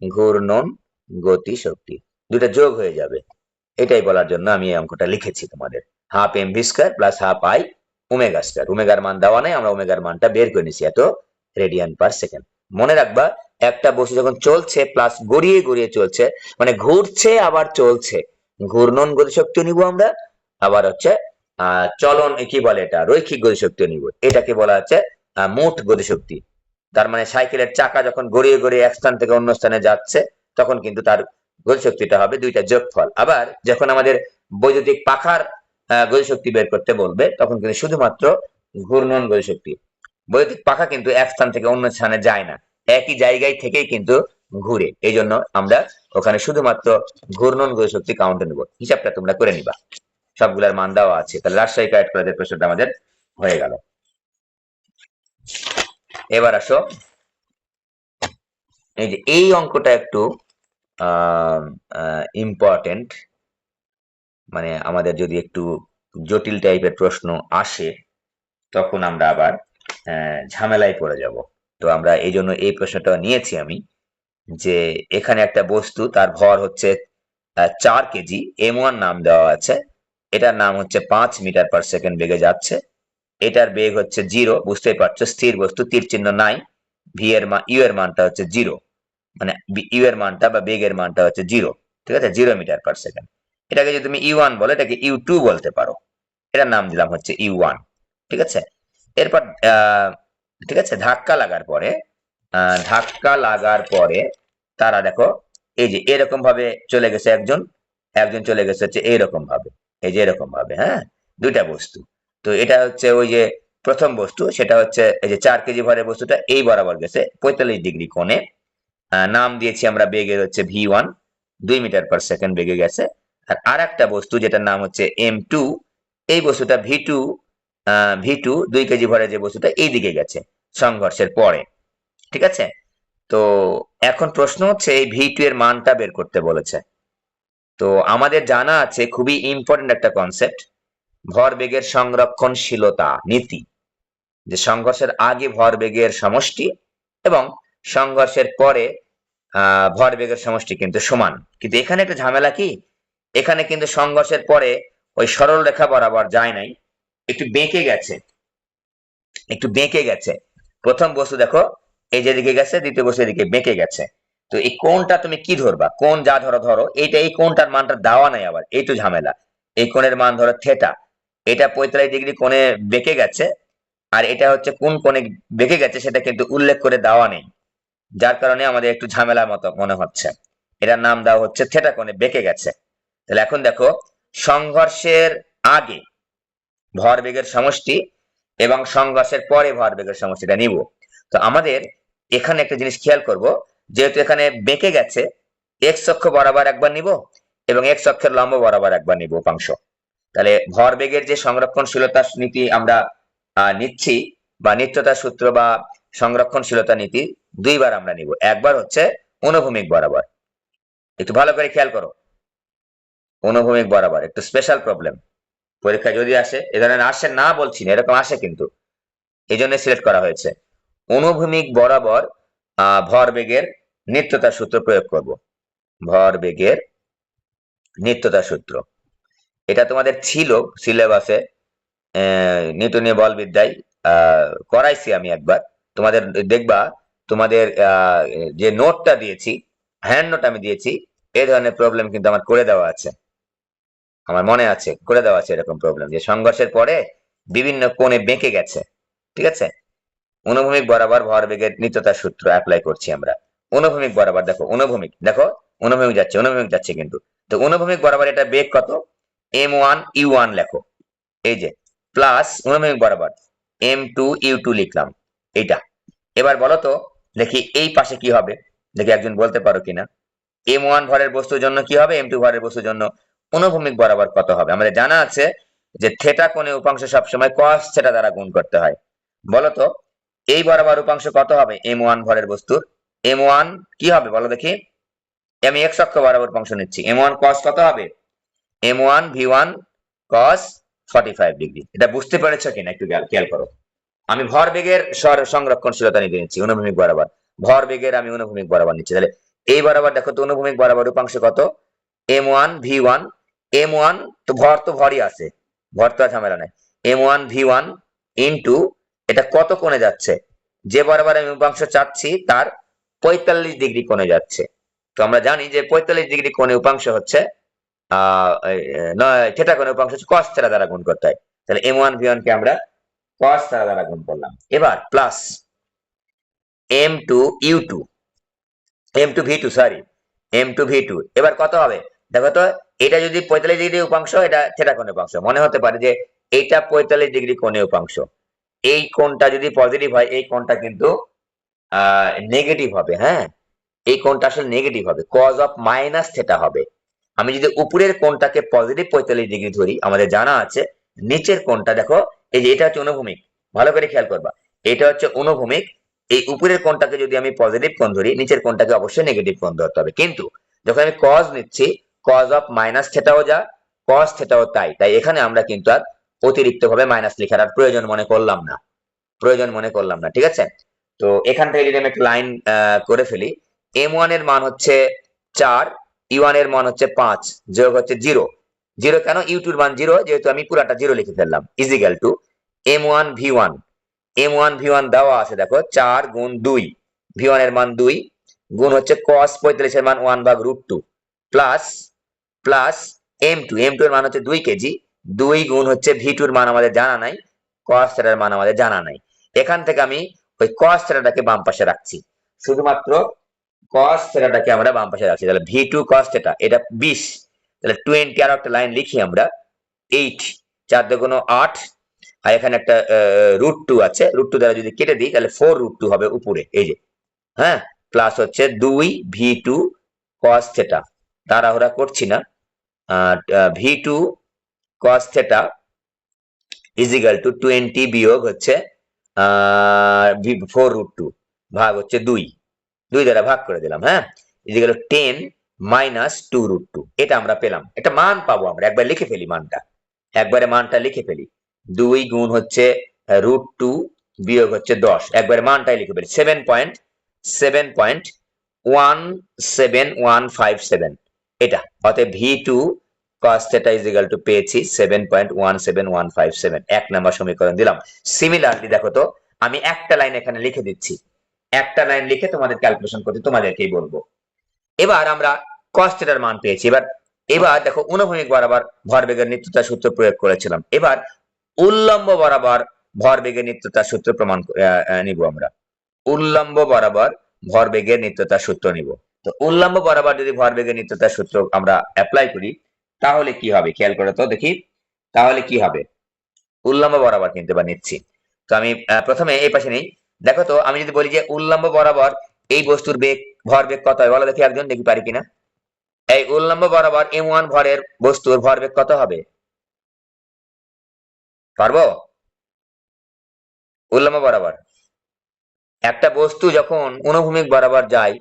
ঘূর্ণন গতিশক্তি দুটা যোগ হয়ে যাবে, এটাই বলার জন্য আমি এই অঙ্কটা লিখেছি তোমাদের। Half M V square plus half I omega square, ওমেগার মান দেওয়া নাই, আমরা ওমেগার মানটা বের করে নিছি এত রেডিয়ান পার সেকেন্ড। মনে রাখবা একটা বস্তু যখন চলছে প্লাস গড়িয়ে গড়িয়ে চলছে মানে ঘুরছে আবার চলছে, ঘূর্ণন গতিশক্তি নিব আমরা, আবার হচ্ছে চলন কি বলে এটা রৈখিক গতিশক্তি নিব, এটাকে বলা হচ্ছে মোট গতিশক্তি। তার মানে সাইকেলের চাকা যখন গড়িয়ে গড়িয়ে এক স্থান থেকে অন্য স্থানে যাচ্ছে তখন কিন্তু তার গতিশক্তিটা হবে দুইটা যোগফল। আবার যখন আমাদের বৈদ্যুতিক পাখার গতিশক্তি বের করতে বলবে তখন কিন্তু শুধুমাত্র ঘূর্ণন গতিশক্তি, বৈদ্যুতিক পাখা কিন্তু এক স্থান থেকে অন্য স্থানে যায় না, একই জায়গায় থেকেই কিন্তু ঘুরে, এই জন্য আমরা ওখানে শুধুমাত্র ঘূর্ণন গতিশক্তি কাউন্টে নেব। হিসাবটা তোমরা করে নিবা, সবগুলার মান দেওয়া আছে। তাহলে রাজশাহী ক্যাডেট কলেজের প্রশ্নটা আমাদের হয়ে গেল। এবার আসো, এই যে এই অঙ্কটা একটু ইম্পর্টেন্ট, মানে আমাদের যদি একটু জটিল টাইপের প্রশ্ন আসে তখন আমরা আবার ঝামেলায় পড়ে যাব। তো আমরা এই জন্য এই প্রশ্নটা নিয়েছি আমি, যে এখানে একটা বস্তু তার ভর হচ্ছে 4 কেজি, M1 নাম দেওয়া আছে, এটার নাম হচ্ছে 5 মিটার পার সেকেন্ড বেগে যাচ্ছে, এটার বেগ হচ্ছে 0, বুঝতেই পারছো স্থির বস্তু, তীর চিহ্ন নাই, ভি এর মান ইউ এর মানটা হচ্ছে 0, মানে ইউ এর মানটা বা বেগের মানটা হচ্ছে 0, ঠিক আছে, 0 মিটার পার সেকেন্ড। এটাকে যদি তুমি ইউ ওয়ান বলো এটাকে ইউ টু বলতে পারো, এটার নাম দিলাম হচ্ছে ইউ ওয়ান, ঠিক আছে। এরপর ঠিক আছে, ধাক্কা লাগার পরে তারা দেখো এই যে এরকম ভাবে চলে গেছে, একজন একজন চলে গেছে হচ্ছে এইরকম ভাবে, এই যে এরকম ভাবে, হ্যাঁ, দুইটা বস্তু। তো এটা হচ্ছে ওই যে প্রথম বস্তু, সেটা হচ্ছে এই যে 4 কেজি ভরের বস্তুটা এই বরাবর গেছে 45 ডিগ্রি কোণে, নাম দিয়েছি আমরা বেগের হচ্ছে ভি1, 2 মিটার পার সেকেন্ড বেগে গেছে। আর একটা বস্তু যেটার নাম হচ্ছে M2, এই বস্তুটা ভি টু 2 কেজি ভরের যে বস্তুটা এই দিকে গেছে সংঘর্ষের পরে, ঠিক আছে। তো এখন প্রশ্ন হচ্ছে এই ভি2 এর মানটা বের করতে বলেছে। তো আমাদের জানা আছে খুবই ইম্পর্টেন্ট একটা কনসেপ্ট, ভরবেগের সংরক্ষণশীলতা নীতি, যে সংঘর্ষের আগে ভরবেগের সমষ্টি এবং সংঘর্ষের পরে ভরবেগের সমষ্টি কিন্তু সমান। কিন্তু এখানে একটা ঝামেলা কি, এখানে কিন্তু সংঘর্ষের পরে ওই সরল রেখা বরাবর যায় নাই, একটু বেঁকে গেছে, একটু বেঁকে গেছে, প্রথম বস্তু দেখো এই যেদিকে গেছে, দ্বিতীয় বস্তু এদিকে বেঁকে গেছে। তো এই কোণটা তুমি কি ধরবা? কোণ যা ধরো ধরো, এইটা এই কোণটার মানটা দেওয়া নাই, আবার এই তো ঝামেলা। এই কোণের মান ধরো থেটা, এটা 45 ডিগ্রি কোণে বেঁকে গেছে, আর এটা হচ্ছে কোন কোণে বেঁকে গেছে সেটা কিন্তু উল্লেখ করে দেওয়া নেই, যার কারণে আমাদের একটু ঝামেলার মতো মনে হচ্ছে। এটার নাম দেওয়া হচ্ছে থেটা কোণে বেঁকে গেছে। তাহলে এখন দেখো, সংঘর্ষের আগে ভরবেগের সমষ্টি এবং সংঘর্ষের পরে ভরবেগের সমষ্টিটা নিব। তো আমাদের এখানে একটা জিনিস খেয়াল করব, যেহেতু এখানে বেঁকে গেছে, এক্স অক্ষ বরাবর একবার নিব এবং এক্স অক্ষের লম্ব বরাবর একবার নিব উপাংশ। তাহলে ভরবেগের যে সংরক্ষণশীলতার নীতি আমরা নিচ্ছি, বা নিত্যতার সূত্র বা সংরক্ষণশীলতা নীতি দুইবার আমরা নিব। একবার হচ্ছে অনুভূমিক বরাবর, একটু ভালো করে খেয়াল করো, অনুভূমিক বরাবর একটু স্পেশাল প্রবলেম পরীক্ষায় যদি আসে, এ ধরনের আসে না বলছি না, এরকম আসে কিন্তু, এই জন্য সিলেক্ট করা হয়েছে। অনুভূমিক বরাবর ভরবেগের নিত্যতার সূত্র প্রয়োগ করব। ভরবেগের নিত্যতার সূত্র, এটা তোমাদের ছিল সিলেবাসে, নিউটনীয় বলবিদ্যায় করাইছি আমি একবার। তোমাদের দেখবা, তোমাদের যে নোটটা দিয়েছি, হ্যান্ড নোট আমি দিয়েছি, এই ধরনের প্রবলেম কিন্তু আমার করে দেওয়া আছে, আমার মনে আছে করে দেওয়া আছে এরকম প্রবলেম, যে সংঘর্ষের পরে বিভিন্ন কোণে বেঁকে গেছে। ঠিক আছে, অনুভূমিক বরাবর ভরবেগের নিত্যতার সূত্র অ্যাপ্লাই করছি আমরা। অনুভূমিক বরাবর দেখো, অনুভূমিক দেখো, অনুভূমিক যাচ্ছে, অনুভূমিক যাচ্ছে কিন্তু। তো অনুভূমিক বরাবর এটা বেগ কত? m1u1 লেখো, এই যে প্লাস অনুভূমিক বরাবর m2u2 লিখলাম এইটা। এবার বলো তো দেখি এই পাশে কি হবে, দেখি একজন বলতে পারো কিনা। m1 ভরের বস্তুর জন্য কি হবে, m2 ভরের বস্তুর জন্য অনুভূমিক বরাবর কত হবে? আমাদের জানা আছে যে থেটা কোণে উপাংশ সবসময় cos থেটা দ্বারা গুণ করতে হয়। বলতো এই বরাবর উপাংশ কত হবে m1 ভরের বস্তুর? m1 কি হবে বলো দেখি, আমি x অক্ষ বরাবর উপাংশ নিচ্ছি, m1 cos কত হবে? m1 v1 cos 45 degree. এটা বুঝতে পেরেছো কিনা একটু খেয়াল করো। আমি ভরবেগের সংরক্ষণশীলতা নিতে নিচ্ছি অনুভূমিক বরাবর, ভরবেগের আমি অনুভূমিক বরাবর নিচ্ছি। তাহলে এই বরাবর দেখো তো অনুভূমিক বরাবর উপাংশ কত? m1 v1, m1 তো ভর তো ভরই আছে, ভর তো আর ঝামেলা নাই। m1 v1 ইন্টু এটা কত কোণে যাচ্ছে, যে বরাবর আমি উপাংশ চাচ্ছি তার 45 ডিগ্রি কোণে যাচ্ছে। তো আমরা জানি যে 45 ডিগ্রি কোণে উপাংশ হচ্ছে থেটা কোণে উপাংশ হচ্ছে cos থেটা দ্বারা গুণ করতে হয়। তাহলে m1 v1 কে আমরা cos থেটা দ্বারা গুণ করলাম। এবার plus m2u2, m2v2 sorry, m2v2 এবার কত হবে দেখো তো। এটা যদি 45 ডিগ্রি উপাংশ, এটা থেটা কোণের উপাংশ, মনে হতে পারে যে এইটা 45 ডিগ্রি কোণের উপাংশ, এই কোণটা যদি পজিটিভ হয় এই কোণটা কিন্তু নেগেটিভ হবে। হ্যাঁ, এই কোণটা আসলে নেগেটিভ হবে, কজ অফ মাইনাস থেটা হবে। আমি যদি উপরের কোণটাকে পজিটিভ 45 ডিগ্রি ধরি, আমাদের জানা আছে নিচের কোণটা দেখো, এই যে এটা হচ্ছে অনুভূমিক, ভালো করে খেয়াল করবা, এটা হচ্ছে অনুভূমিক। এই উপরের কোণটাকে যদি আমি পজিটিভ কোণ ধরি, নিচের কোণটাকে অবশ্যই নেগেটিভ কোণ ধরতে হবে। কিন্তু যখন আমি কজ নিচ্ছি, কজ অফ মাইনাস থেটাও যা, কজ থেটাও তাই, তাই এখানে আমরা কিন্তু আর অতিরিক্ত ভাবে মাইনাস লেখার আর প্রয়োজন মনে করলাম না, প্রয়োজন মনে করলাম না। ঠিক আছে, তো এখান থেকে যদি আমি একটা লাইন করে ফেলি, m1 এর মান হচ্ছে 4, u1 এর মান হচ্ছে 5, যোগ হচ্ছে 0, 0 কেন, u2 এর মান 0, যেহেতু আমি পুরাটা 0 লিখে ফেললাম, is equal two m1 v1, m1 v1 দেওয়া আছে দেখো 4 গুণ 2, v1 এর মান 2 গুণ হচ্ছে cos 45 এর মান 1/√2 প্লাস প্লাস m2, m2 এর মান হচ্ছে 2 কেজি, 2 গুণ হচ্ছে v2 এর মান আমাদের জানা নাই, cos থেটার মান আমাদের জানা নাই। এখান থেকে আমি ওই cos থেটাটাকে বাম পাশে রাখছি, শুধুমাত্র cos থেটাটাকে আমরা বাম পাশে রাখছি। তাহলে v2 cos থেটা এটা 20, তাহলে 20 আর একটা লাইন লিখি আমরা, 8, 4 দুগুণ 8, আর এখানে একটা √2 আছে, √2 দ্বারা যদি কেটে দিই তাহলে 4√2 হবে উপরে, এই যে, হ্যাঁ, প্লাস হচ্ছে 2 v2 cos থেটা, তাড়াহুড়া করছি না, v2 cos theta is equal two 20 বিয়োগ হচ্ছে 4√2 ভাগ হচ্ছে 2, 2 দ্বারা ভাগ করে দিলাম, হ্যাঁ, ইজিক্যাল টু 10 মাইনাস 2√2, এটা আমরা পেলাম। এটা মান পাবো আমরা, একবার লিখে ফেলি মানটা, একবারে মানটা লিখে ফেলি, 2 গুণ হচ্ছে √2 বিয়োগ হচ্ছে 10, একবারে মানটাই লিখে ফেলি, 7.17157 এটা। অতএব v2 cos theta is equal to পেয়েছি 7.17157, এক নাম্বার সমীকরণ দিলাম। সিমিলারলি দেখো তো আমি একটা লাইন এখানে লিখে দিচ্ছি, একটা লাইন লিখে তোমাদের ক্যালকুলেশন করতে তোমাদেরকেই বলবো। এবার আমরা cos থিটার মান পেয়েছি। এবার এবার দেখো অনুভূমিক বরাবর ভরবেগের নিত্যতার সূত্র প্রয়োগ করেছিলাম, এবার উল্লম্ব বরাবর ভরবেগের নিত্যতার সূত্র প্রমাণ নিব আমরা। উল্লম্ব বরাবর ভরবেগের নিত্যতার সূত্র নিব। তো উল্লম্ব বরাবর যদি ভরবেগের নিত্যতার সূত্র আমরা অ্যাপ্লাই করি তাহলে কি হবে খেয়াল করে তো দেখি, তাহলে কি হবে। উল্লম্ব বরাবর কিন্তু এবার নিচ্ছি। তো আমি প্রথমে এই পাশে নেই। দেখো তো আমি যদি বলি যে উল্লম্ব বরাবর এই বস্তুর বেগ ভরবেগ কত হয় বলো দেখি একজন, দেখি পারি কিনা। এই উল্লম্ব বরাবর m1 ভরের বস্তুর ভরবেগ কত হবে, পারবো? উল্লম্ব বরাবর একটা বস্তু যখন অনুভূমিক বরাবর যায়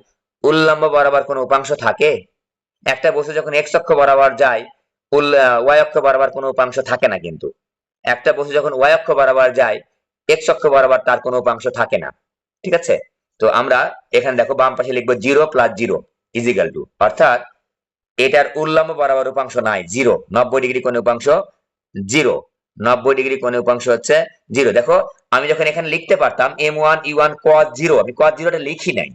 উল্লম্ব বরাবর কোনো উপাংশ থাকে? একটা বস্তু যখন এক্স অক্ষ বরাবর যায় ওয়াই অক্ষ বরাবর কোনো উপাংশ থাকে না, কিন্তু একটা বস্তু যখন ওয়াই অক্ষ বরাবর যায় এক্স অক্ষ বরাবর তার কোনো উপাংশ থাকে না, ঠিক আছে? তো আমরা এখানে দেখো বাম পাশে লিখবো 0 + 0 = অর্থাৎ এটার উল্লম্ব বরাবর উপাংশ নাই, 0। 90° কোণে উপাংশ 0, 90° কোণে উপাংশ হচ্ছে 0। দেখো আমি যখন এখানে লিখতে পারতাম m1 e1 cos 0, আমি cos 0 টা লিখি নাই,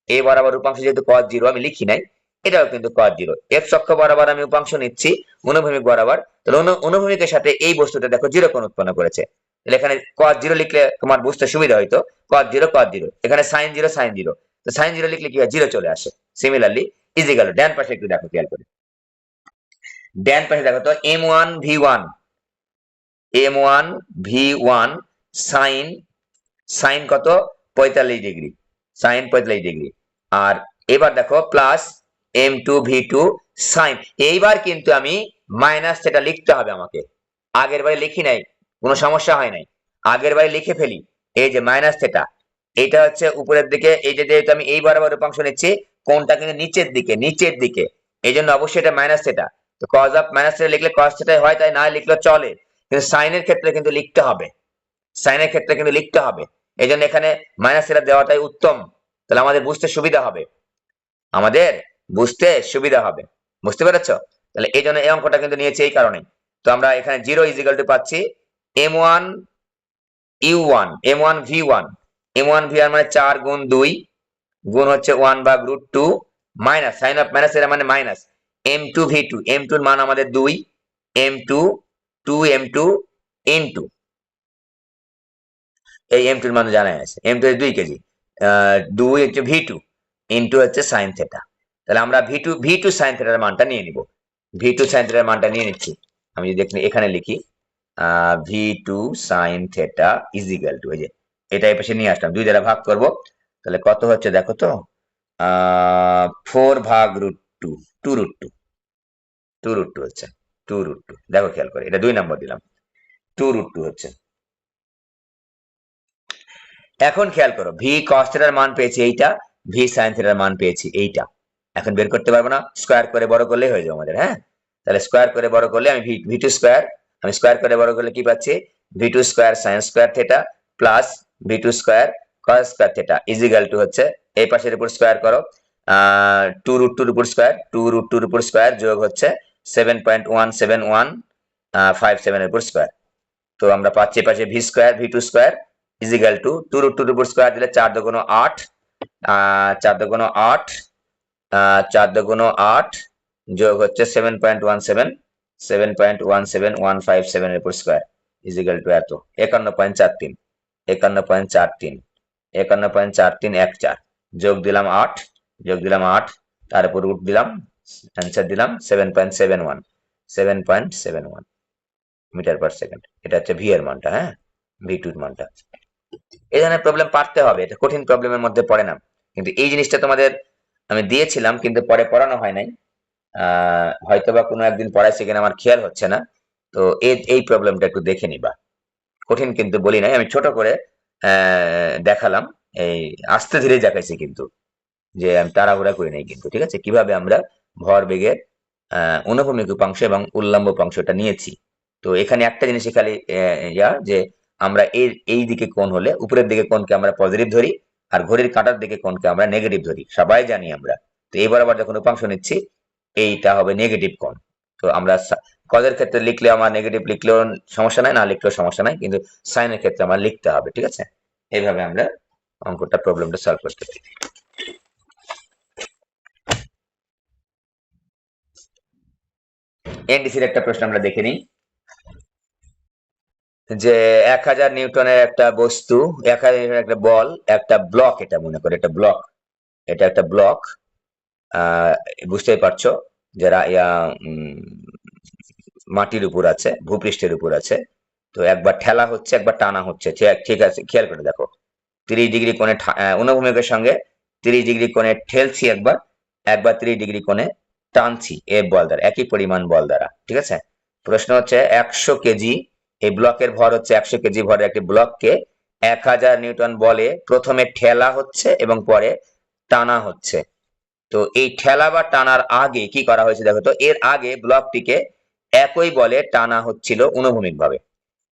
এ বরাবর উপাংশ যেহেতু cos 0 আমি লিখি নাই, এটাও কিন্তু cos 0। এক্স অক্ষ বরাবর আমি উপাংশ নিচ্ছি অনুভূমিক বরাবর, তাহলে অনুভূমিকের সাথে এই বস্তুটা দেখো 0 কোণ উৎপন্ন করেছে, তাহলে এখানে cos 0 লিখলে তোমার বুঝতে সুবিধা হইতো, cos 0 cos 0, এখানে sin 0 sin 0, তো sin 0 লিখলে কি হয় 0 চলে আসে। সিমিলারলি ইজিক্যাল ডান পাশে একটু দেখো খেয়াল করে, ডান পাশে দেখো তো m1 v1, m1 v1 sin, sin কত 45°, sin 45°। আর এবার দেখো প্লাস m2 v2 sin, এইবার কিন্তু আমি মাইনাস সেটা লিখতে হবে আমাকে, আগের বারে লিখি নাই কোনো সমস্যা হয় নাই, আগের বারে লিখে ফেলি। এই যে মাইনাস থেটা, এটা হচ্ছে উপরের দিকে, এই যে যেহেতু আমি এই বরাবর উপাংশ নিচ্ছি কোনটা কিন্তু নিচের দিকে, নিচের দিকে, এই জন্য অবশ্যই এটা মাইনাস থেটা। তো cos অফ মাইনাস থেটা লিখলে cos থেটাই হয়, তাই না লিখলে চলে, কিন্তু সাইনের ক্ষেত্রে কিন্তু লিখতে হবে, সাইনের ক্ষেত্রে কিন্তু লিখতে হবে, এই জন্য এখানে মাইনাস থেটা দেওয়াটাই উত্তম, তাহলে আমাদের বুঝতে সুবিধা হবে, আমাদের বুঝতে সুবিধা হবে, বুঝতে পেরেছো? তাহলে এই জন্য এই অঙ্কটা কিন্তু নিয়েছি এই কারণে। তো আমরা এখানে 0 = পাচ্ছি m1 u1 m1 v1, m1 v1 মানে 4 গুণ 2 গুণ হচ্ছে 1/√2 মাইনাস সাইন অফ মাইনাস এর মানে মাইনাস m2 v2, m2 এর মান আমাদের 2, m2 2m2 ইনটু এই m2 এর মান জানা আছে, m2 এর 2 কেজি, 2 হচ্ছে v2 ইনটু হচ্ছে sin থিটা। তাহলে আমরা v2 sin থিটার মানটা নিয়ে নিব, v2 sin থিটার মানটা নিয়ে নিচ্ছি। আমি যদি এখানে লিখি v2 sin থিটা = এই যে এটা এই পাশে নিয়ে আসলাম, 2 দ্বারা ভাগ করব, তাহলে কত হচ্ছে দেখো তো 4/√2, 2√2, 2√2 হচ্ছে, 2√2 দেখো খেয়াল করে, এটা 2 নম্বর দিলাম, 2√2 হচ্ছে। এখন খেয়াল করো v cos থিটার মান পেয়েছি এইটা, v sin থিটার মান পেয়েছি এইটা, এখন বের করতে পারবো না, স্কয়ার করে বড় করলেই হয়ে যাবে আমাদের। হ্যাঁ, তাহলে স্কয়ার করে বড় করলে আমি v2 স্কয়ার, আমি স্কয়ার করে বড় করলে কি পাচ্ছি v2 square sin square theta plus v2 square cos square theta = হচ্ছে এই পাশের উপর স্কয়ার করো 2√2 এর উপর স্কয়ার, 2√2 এর উপর স্কয়ার যোগ হচ্ছে 7.17157 এর উপর স্কয়ার। তো আমরা পাচ্ছি পাশে v স্কয়ার v2 স্কয়ার = 2√2 এর উপর স্কয়ার দিলে 4 × 8, 4 × 8, 4 × 8 যোগ হচ্ছে 7.17157 এর উপর স্কয়ার = এত 51.43, 51.43, 51.4314 যোগ দিলাম 8, যোগ দিলাম 8, তার উপর রুট দিলাম, অ্যানসার দিলাম 7.71, 7.71 মিটার পার সেকেন্ড। এটা হচ্ছে ভি এর মানটা, হ্যাঁ v2 এর মানটা। এই ধরনের প্রবলেম পারতে হবে, এটা কঠিন প্রবলেমের মধ্যে পড়ে না, কিন্তু এই জিনিসটা তোমাদের আমি দিয়েছিলাম কিন্তু পরে পড়ানো হয় নাই, হয়তোবা কোনো একদিন পড়াইছে কিনা আমার খেয়াল হচ্ছে না। তো এই প্রবলেমটা একটু দেখে নিবা, কঠিন কিন্তু বলি নাই, আমি ছোট করে দেখালাম, এই আস্তে ধীরে দেখাইছি কিন্তু, যে আমি তাড়াহুড়া করি নাই কিন্তু, ঠিক আছে? কিভাবে আমরা ভরবেগের অনুভূমিক উপাংশ এবং উল্লম্ব উপাংশটা নিয়েছি। তো এখানে একটা জিনিস খালি যে আমরা এই দিকে কোণ হলে উপরের দিকে কোণকে আমরা পজিটিভ ধরি, আর ঘড়ির কাঁটার দিকে কোণকে আমরা নেগেটিভ ধরি, সবাই জানি আমরা। তো এই বরাবর যখন উপাংশ নিচ্ছি এইটা হবে নেগেটিভ কোণ। তো আমরা কজের ক্ষেত্রে লিখলে আমার নেগেটিভ লিখলেও সমস্যা নাই, না লিখলেও সমস্যা নাই, কিন্তু সাইনের ক্ষেত্রে আমার লিখতে হবে, ঠিক আছে? এইভাবে আমরা অঙ্কটা প্রবলেমটা সলভ করতে পারি। এনডিসির একটা প্রশ্ন আমরা দেখে নিই যে 1000 নিউটনের একটা বস্তু, 1000 নিউটনের একটা বল, একটা ব্লক, এটা মনে করে এটা ব্লক, এটা একটা ব্লক, বুঝতেই পারছো যারা মাটির উপর আছে, ভূপৃষ্ঠের উপর আছে। তো একবার ঠেলা হচ্ছে, একবার টানা হচ্ছে, ঠিক আছে, খেয়াল করে দেখো। 30 ডিগ্রি কোণে অনুভূমিকের সঙ্গে 30 ডিগ্রি কোণে ঠেলছি একবার, একবার 30 ডিগ্রি কোণে টানছি এ বল দ্বারা, একই পরিমাণ বল দ্বারা, ঠিক আছে। প্রশ্ন হচ্ছে 100 কেজি, এই ব্লকের ভর হচ্ছে 100 কেজি ভরের একটি ব্লককে 1000 নিউটন বলে প্রথমে ঠেলা হচ্ছে এবং পরে টানা হচ্ছে। তো এই ঠেলা বা টানার আগে কি করা হয়েছে দেখো তো, এর আগে ব্লকটিকে একই বলে টানা হচ্ছিল অনুভূমিক ভাবে,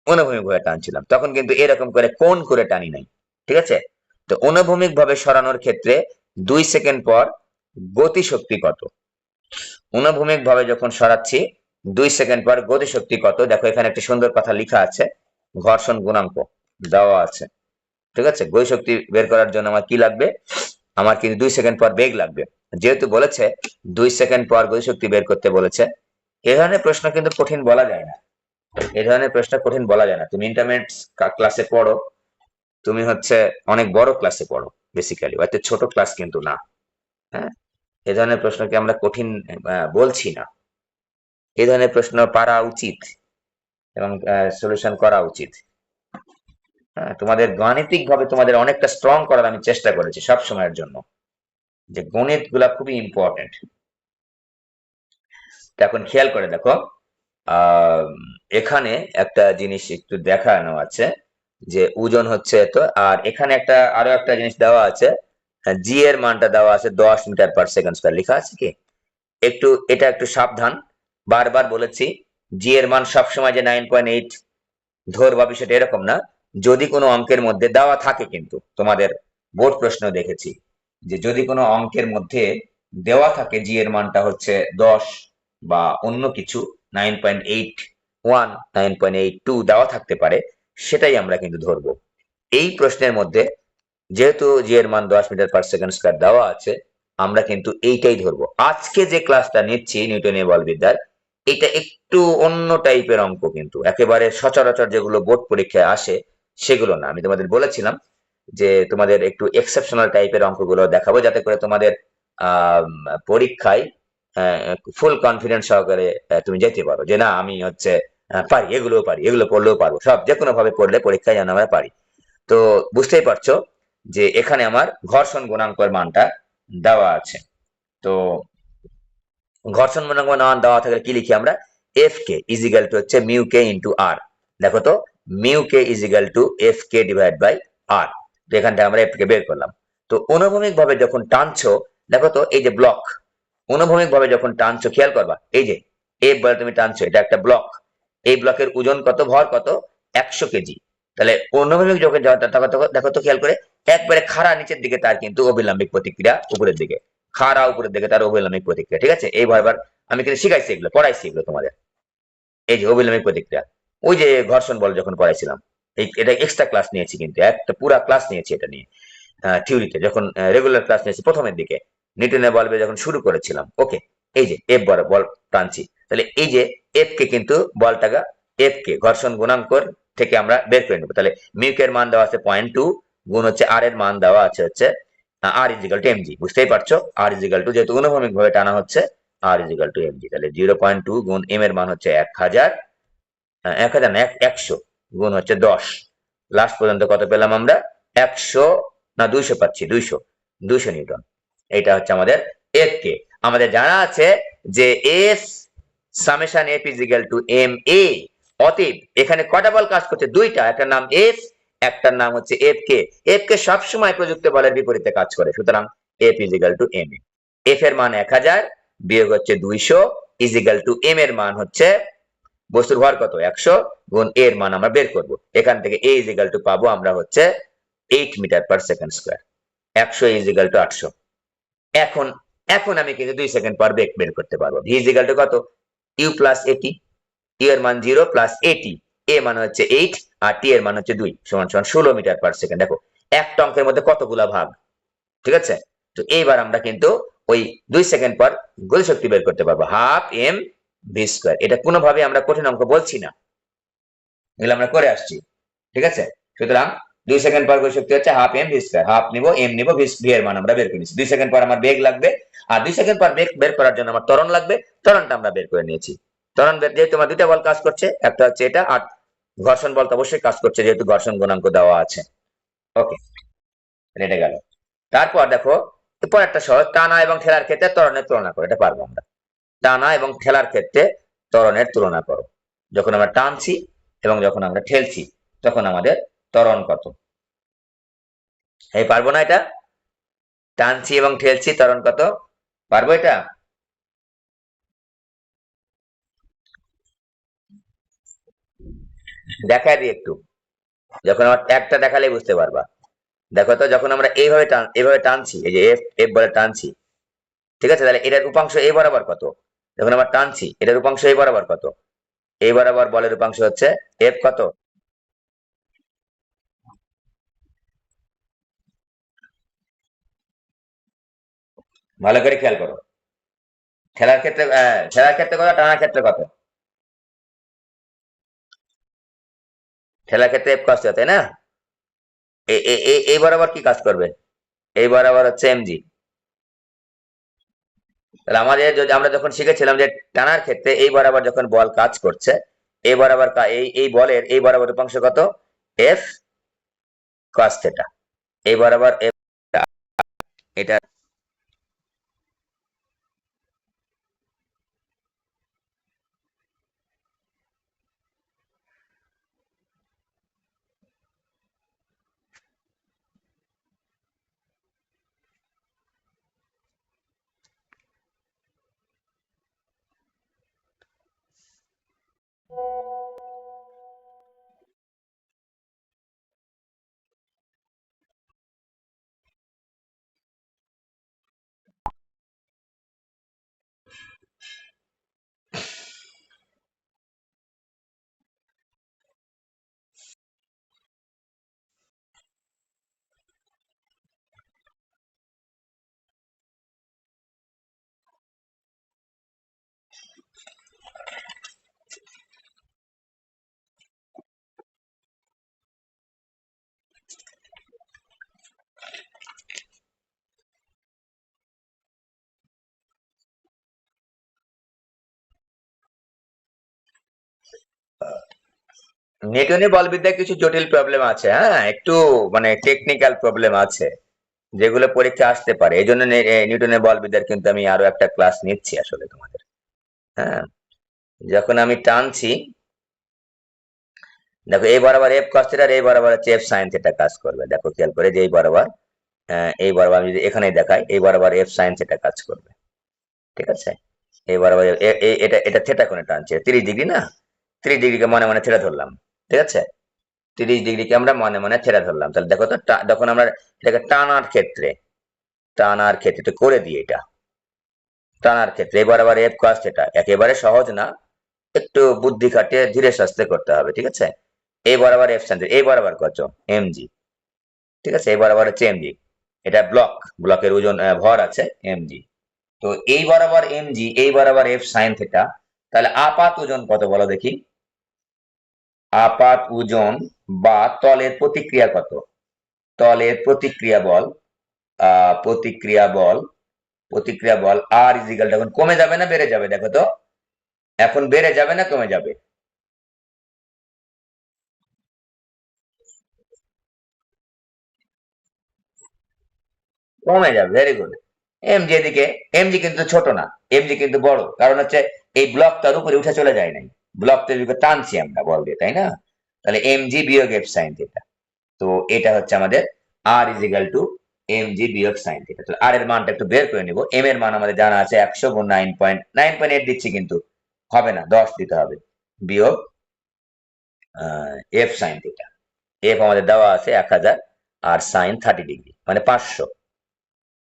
অনুভূমিক ভাবে টানছিলাম, তখন কিন্তু এরকম করে কোণ করে টানি নাই, ঠিক আছে। তো অনুভূমিক ভাবে সরানোর ক্ষেত্রে 2 সেকেন্ড পর গতিশক্তি কত? অনুভূমিক ভাবে যখন সরাচ্ছি 2 সেকেন্ড পর গতিশক্তি কত? দেখো এখানে একটা সুন্দর কথা লেখা আছে, ঘর্ষণ গুণাঙ্ক দেওয়া আছে, ঠিক আছে। গতিশক্তি বের করার জন্য আমার কি লাগবে? আমার কিন্তু 2 সেকেন্ড পর বেগ লাগবে। যেহেতু বলেছে 2 সেকেন্ড পর গতিশক্তি বের করতে বলেছে, এ ধরনের প্রশ্ন কিন্তু কঠিন বলা যায় না, এই ধরনের প্রশ্ন কঠিন বলা যায় না। তুমি ইন্টারমিডিয়েট ক্লাসে পড়ো, তুমি হচ্ছে অনেক বড় ক্লাসে পড়ো, বেসিক্যালি এত ছোট ক্লাস কিন্তু না। হ্যাঁ, এই ধরনের প্রশ্নকে আমরা কঠিন বলছি না, এই ধরনের প্রশ্ন পারা উচিত এবং সলিউশন করা উচিত। হ্যাঁ, তোমাদের গাণিতিক ভাবে তোমাদের অনেকটা স্ট্রং করার আমি চেষ্টা করেছি সব সময়ের জন্য, যে গণিত গুলা খুবই ইম্পর্টেন্ট। এখন খেয়াল করে দেখো, আহ এখানে একটা জিনিস একটু দেখানো আছে যে ওজন হচ্ছে তো, আর এখানে একটা আরো একটা জিনিস দেওয়া আছে, জি এর মানটা দেওয়া আছে 10 মিটার/সেকেন্ড স্কয়ার, লেখা আছে কি? একটু এটা একটু সাবধান, বারবার বলেছি জি এর মান সবসময় যে 9.8 ধরবা বিষয়টা এরকম না। যদি কোনো অঙ্কের মধ্যে দেওয়া থাকে, কিন্তু তোমাদের বোর্ড প্রশ্ন দেখেছি যে যদি কোনো অঙ্কের মধ্যে দেওয়া থাকে জি এর মানটা হচ্ছে 10 বা অন্য কিছু 9.81 9.82 দেওয়া থাকতে পারে, সেটাই আমরা কিন্তু ধরবো। এই প্রশ্নের মধ্যে যেহেতু জি এর মান 10 মিটার/সেকেন্ড স্কয়ার দেওয়া আছে, আমরা কিন্তু এইটাই ধরবো। আজকে যে ক্লাসটা নিচ্ছি নিউটনীয় বলবিদ্যার, এটা একটু অন্য টাইপের অঙ্ক, কিন্তু একেবারে সচরাচর যেগুলো বোর্ড পরীক্ষায় আসে সেগুলো না। আমি তোমাদের বলেছিলাম যে তোমাদের একটু এক্সেপশনাল টাইপের অঙ্কগুলো দেখাবো, যাতে করে তোমাদের পরীক্ষায় ফুল কনফিডেন্স সহকারে তুমি যেতে পারো, যে না আমি হচ্ছে পারি, এগুলোও পারি, এগুলো পড়লেও পারবো, সব যে কোনো ভাবে পড়লে পরীক্ষায় যেন আমরা পারি। তো বুঝতেই পারছো যে এখানে আমার ঘর্ষণ গুণাঙ্কের মানটা দেওয়া আছে। তো ঘর্ষণ গুণাঙ্ক মান দেওয়া থাকলে কি লিখি আমরা? F K is equal to হচ্ছে মিউ কে ইন্টু আর। দেখো তো, mu K is equal to F K divide by R. তো এখান থেকে আমরা এফ কে বের করলাম। তো অনুভূমিক ভাবে যখন টানছো, দেখো তো এই যে ব্লক, অনুভূমিক ভাবে যখন টানছো খেয়াল করবা, এই যে এফ বলে তুমি টানছো, এটা একটা ব্লক, এই ব্লকের ওজন কত, ভর কত? 100 কেজি। তাহলে অনুভূমিক যখন দেখো তো খেয়াল করে, একবারে খাড়া নিচের দিকে তার কিন্তু অভিলম্বিক প্রতিক্রিয়া উপরের দিকে, খাড়া উপরের দিকে তার অভিলম্বিক প্রতিক্রিয়া, ঠিক আছে। এই বারবার আমি কিন্তু শিখাইছি, এগুলো পড়াইছি এগুলো তোমাদের, এই যে অভিলম্বিক প্রতিক্রিয়া, ওই যে ঘর্ষণ বল যখন পড়াইছিলাম, এটা এক্সট্রা ক্লাস নিয়েছি, কিন্তু একটা পুরা ক্লাস নিয়েছি এটা নিয়ে থিওরিতে, যখন রেগুলার ক্লাস নিয়েছি প্রথমের দিকে নিউটনের বলবে যখন শুরু করেছিলাম। ওকে, এই যে এফ বল টানছি, তাহলে এই যে এফ কে কিন্তু বলটাকে, এফ কে ঘর্ষণ গুণাঙ্ক থেকে আমরা বের করে নেবো। তাহলে মিউকের মান দেওয়া আছে 0.2, গুণ হচ্ছে আর এর মান দেওয়া আছে হচ্ছে আর ইজ ইকুয়াল টু এমজি। বুঝতেই পারছো, আর ইজ ইকুয়াল টু, যেহেতু অনুভূমিক ভাবে টানা হচ্ছে, আর ইজ ইকুয়াল টু এমজি। তাহলে 0.2 গুণ এম এর মান হচ্ছে 1000, 1000 না 100, গুণ হচ্ছে 10, লাস্ট পর্যন্ত কত পেলাম আমরা? 100 না 200 পাচ্ছি, 200 নিউটন। এটা হচ্ছে আমাদের এফ কে। আমাদের জানা আছে যে S summation F is equal to M A. অতএব এখানে কটা বল কাজ করছে? দুইটা, একটা নাম এফ, একটার নাম হচ্ছে এফ কে। এফ কে সবসময় প্রযুক্ত বলের বিপরীতে কাজ করে, সুতরাং F is equal to M a. F এর মান 1000 বিয়োগ হচ্ছে 200 ইজ ইকুয়াল টু এম এর মান হচ্ছে, বস্তুর ভর কত? 100, গুণ এর মান আমরা বের করব। এখান থেকে এ ইজ ইকুয়াল টু পাবো আমরা হচ্ছে 8 metre per second square, 100 is equal two 800। এখন এখন আমি কিন্তু 2 সেকেন্ড পর বেগ বের করতে পারবো। ভি ইজ ইকুয়াল টু কত? ইউ প্লাস এটি, ইউ এর মান 0 প্লাস এটি, এ মান হচ্ছে 8, আর টি এর মান হচ্ছে 2 সমান সমান 16 মিটার পার সেকেন্ড। দেখো একটা অঙ্কের মধ্যে কতগুলা ভাগ, ঠিক আছে? তো এইবার আমরা কিন্তু ওই 2 সেকেন্ড পর গতিশক্তি বের করতে পারবো, হাফ এম ভি স্কয়ার। এটা কোনোভাবে আমরা কঠিন অঙ্ক বলছি না, এগুলো আমরা করে আসছি, ঠিক আছে? সুতরাং 2 সেকেন্ড পর গতিশক্তি হচ্ছে half M v square, half নিব এম নিব, ভি এর মান আমরা বের করে নিয়েছি। 2 সেকেন্ড পর আমার বেগ লাগবে, আর 2 সেকেন্ড পর বেগ বের করার জন্য আমার ত্বরণ লাগবে, ত্বরণটা আমরা বের করে নিয়েছি। ত্বরণ যেহেতু আমার দুইটা বল কাজ করছে, একটা হচ্ছে এটা, আর ঘর্ষণ বল তো অবশ্যই কাজ করছে যেহেতু ঘর্ষণ গুণাঙ্ক দেওয়া আছে। ওকে, এটা গেল। তারপর দেখো এরপর একটা সহজ, টানা এবং ঠেলার ক্ষেত্রে ত্বরণের তুলনা করো। এটা পারবো আমরা। টানা এবং ঠেলার ক্ষেত্রে ত্বরণের তুলনা করো। যখন আমরা টানছি এবং যখন আমরা ঠেলছি তখন আমাদের ত্বরণ কত? এই পারবো না এটা? টানছি এবং ঠেলছি, ত্বরণ কত? পারবো এটা? দেখাই দিই একটু, যখন আমার একটা দেখালেই বুঝতে পারবা। দেখো তো, যখন আমরা এইভাবে টানছি, এই যে এফ এফ বলে টানছি, ঠিক আছে? তাহলে এটার উপাংশ এই বরাবর কত? যখন আমরা টানছি এটার উপাংশ এই বরাবর কত? এই বরাবর বলের উপাংশ হচ্ছে এফ কত? ভালো করে খেয়াল করো। ঠেলার ক্ষেত্রে কত, টানার ক্ষেত্রে কত? ঠেলার ক্ষেত্রে এফ কষ্ট, তাই না? এই বরাবর কি কাজ করবে? এই বরাবর হচ্ছে এমজি। তাহলে আমাদের যদি আমরা যখন শিখেছিলাম যে টানার ক্ষেত্রে এই বরাবর যখন বল কাজ করছে, এই বরাবর এই বলের এই বরাবর উপাংশ কত? F cos theta. এই বরাবর এফ, এটা নিউটনের বলবিদ্যায় কিছু জটিল প্রবলেম আছে, হ্যাঁ, একটু মানে টেকনিক্যাল প্রবলেম আছে যেগুলো পরীক্ষা আসতে পারে। এই জন্য নিউটনের বলবিদ্যার কিন্তু আমি আরো একটা ক্লাস নিচ্ছি আসলে তোমাদের। হ্যাঁ, যখন আমি টানছি, দেখো এই বরাবর এফ কস থিটা আর এই বরাবর হচ্ছে এফ সাইন থিটা কাজ করবে। দেখো খেয়াল করে যে এই বরাবর আমি যদি এখানে দেখাই, এই বরাবর এফ সাইন থিটা কাজ করবে, ঠিক আছে? এই বরাবর এটা এটা থিটা কোণে টানছে 30 ডিগ্রি, না? 30 ডিগ্রিকে মনে মনে থিটা ধরলাম, ঠিক আছে? 30 ডিগ্রিকে আমরা মনে মনে থিটা ধরলাম। তাহলে দেখো তো, যখন আমরা এটাকে টানার ক্ষেত্রে তো করে দিই, এটা টানার ক্ষেত্রে এই বরাবর এফ কস থিটা একেবারে সহজ না, একটু বুদ্ধি খাটিয়ে ধীরে সুস্থে করতে হবে, ঠিক আছে? এই বরাবর এফ সাইন, এই বরাবর কত? এমজি, ঠিক আছে? এই বরাবর হচ্ছে এমজি। এটা ব্লকের ওজন ভর আছে এমজি। তো এই বরাবর এমজি, এই বরাবর এফ সাইন থিটা, তাহলে আপাত ওজন কত বলো দেখি? আপাত ওজন বা তলের প্রতিক্রিয়া কত? তলের প্রতিক্রিয়া বল, প্রতিক্রিয়া বল, প্রতিক্রিয়া বল আর ইজিক্যাল, এখন কমে যাবে না বেড়ে যাবে? দেখো তো, এখন বেড়ে যাবে না কমে যাবে? কমে যাবে, ভেরি গুড। এমজি এদিকে, এমজি কিন্তু ছোট না, এমজি কিন্তু বড়, কারণ হচ্ছে এই ব্লক তার উপরে উঠে চলে যায় নাই, ব্লক তৈরি করে টানছি আমরা বল দিয়ে, তাই না? তাহলে এমজি বিয়োগ এফ সাইন থিটা। তো এটা হচ্ছে আমাদের আর ইজিক্যাল টু এমজি বিয়োগ সাইন থিটা। তো আর এর মানটা একটু বের করে নিব। এম এর মান আমাদের জানা আছে 100 গুণ 9.8 দিচ্ছি, কিন্তু হবে না, 10 দিতে হবে, বিয়োগ এফ সাইন থিটা। এফ আমাদের দেওয়া আছে 1000 আর সাইন 30 ডিগ্রি মানে 500।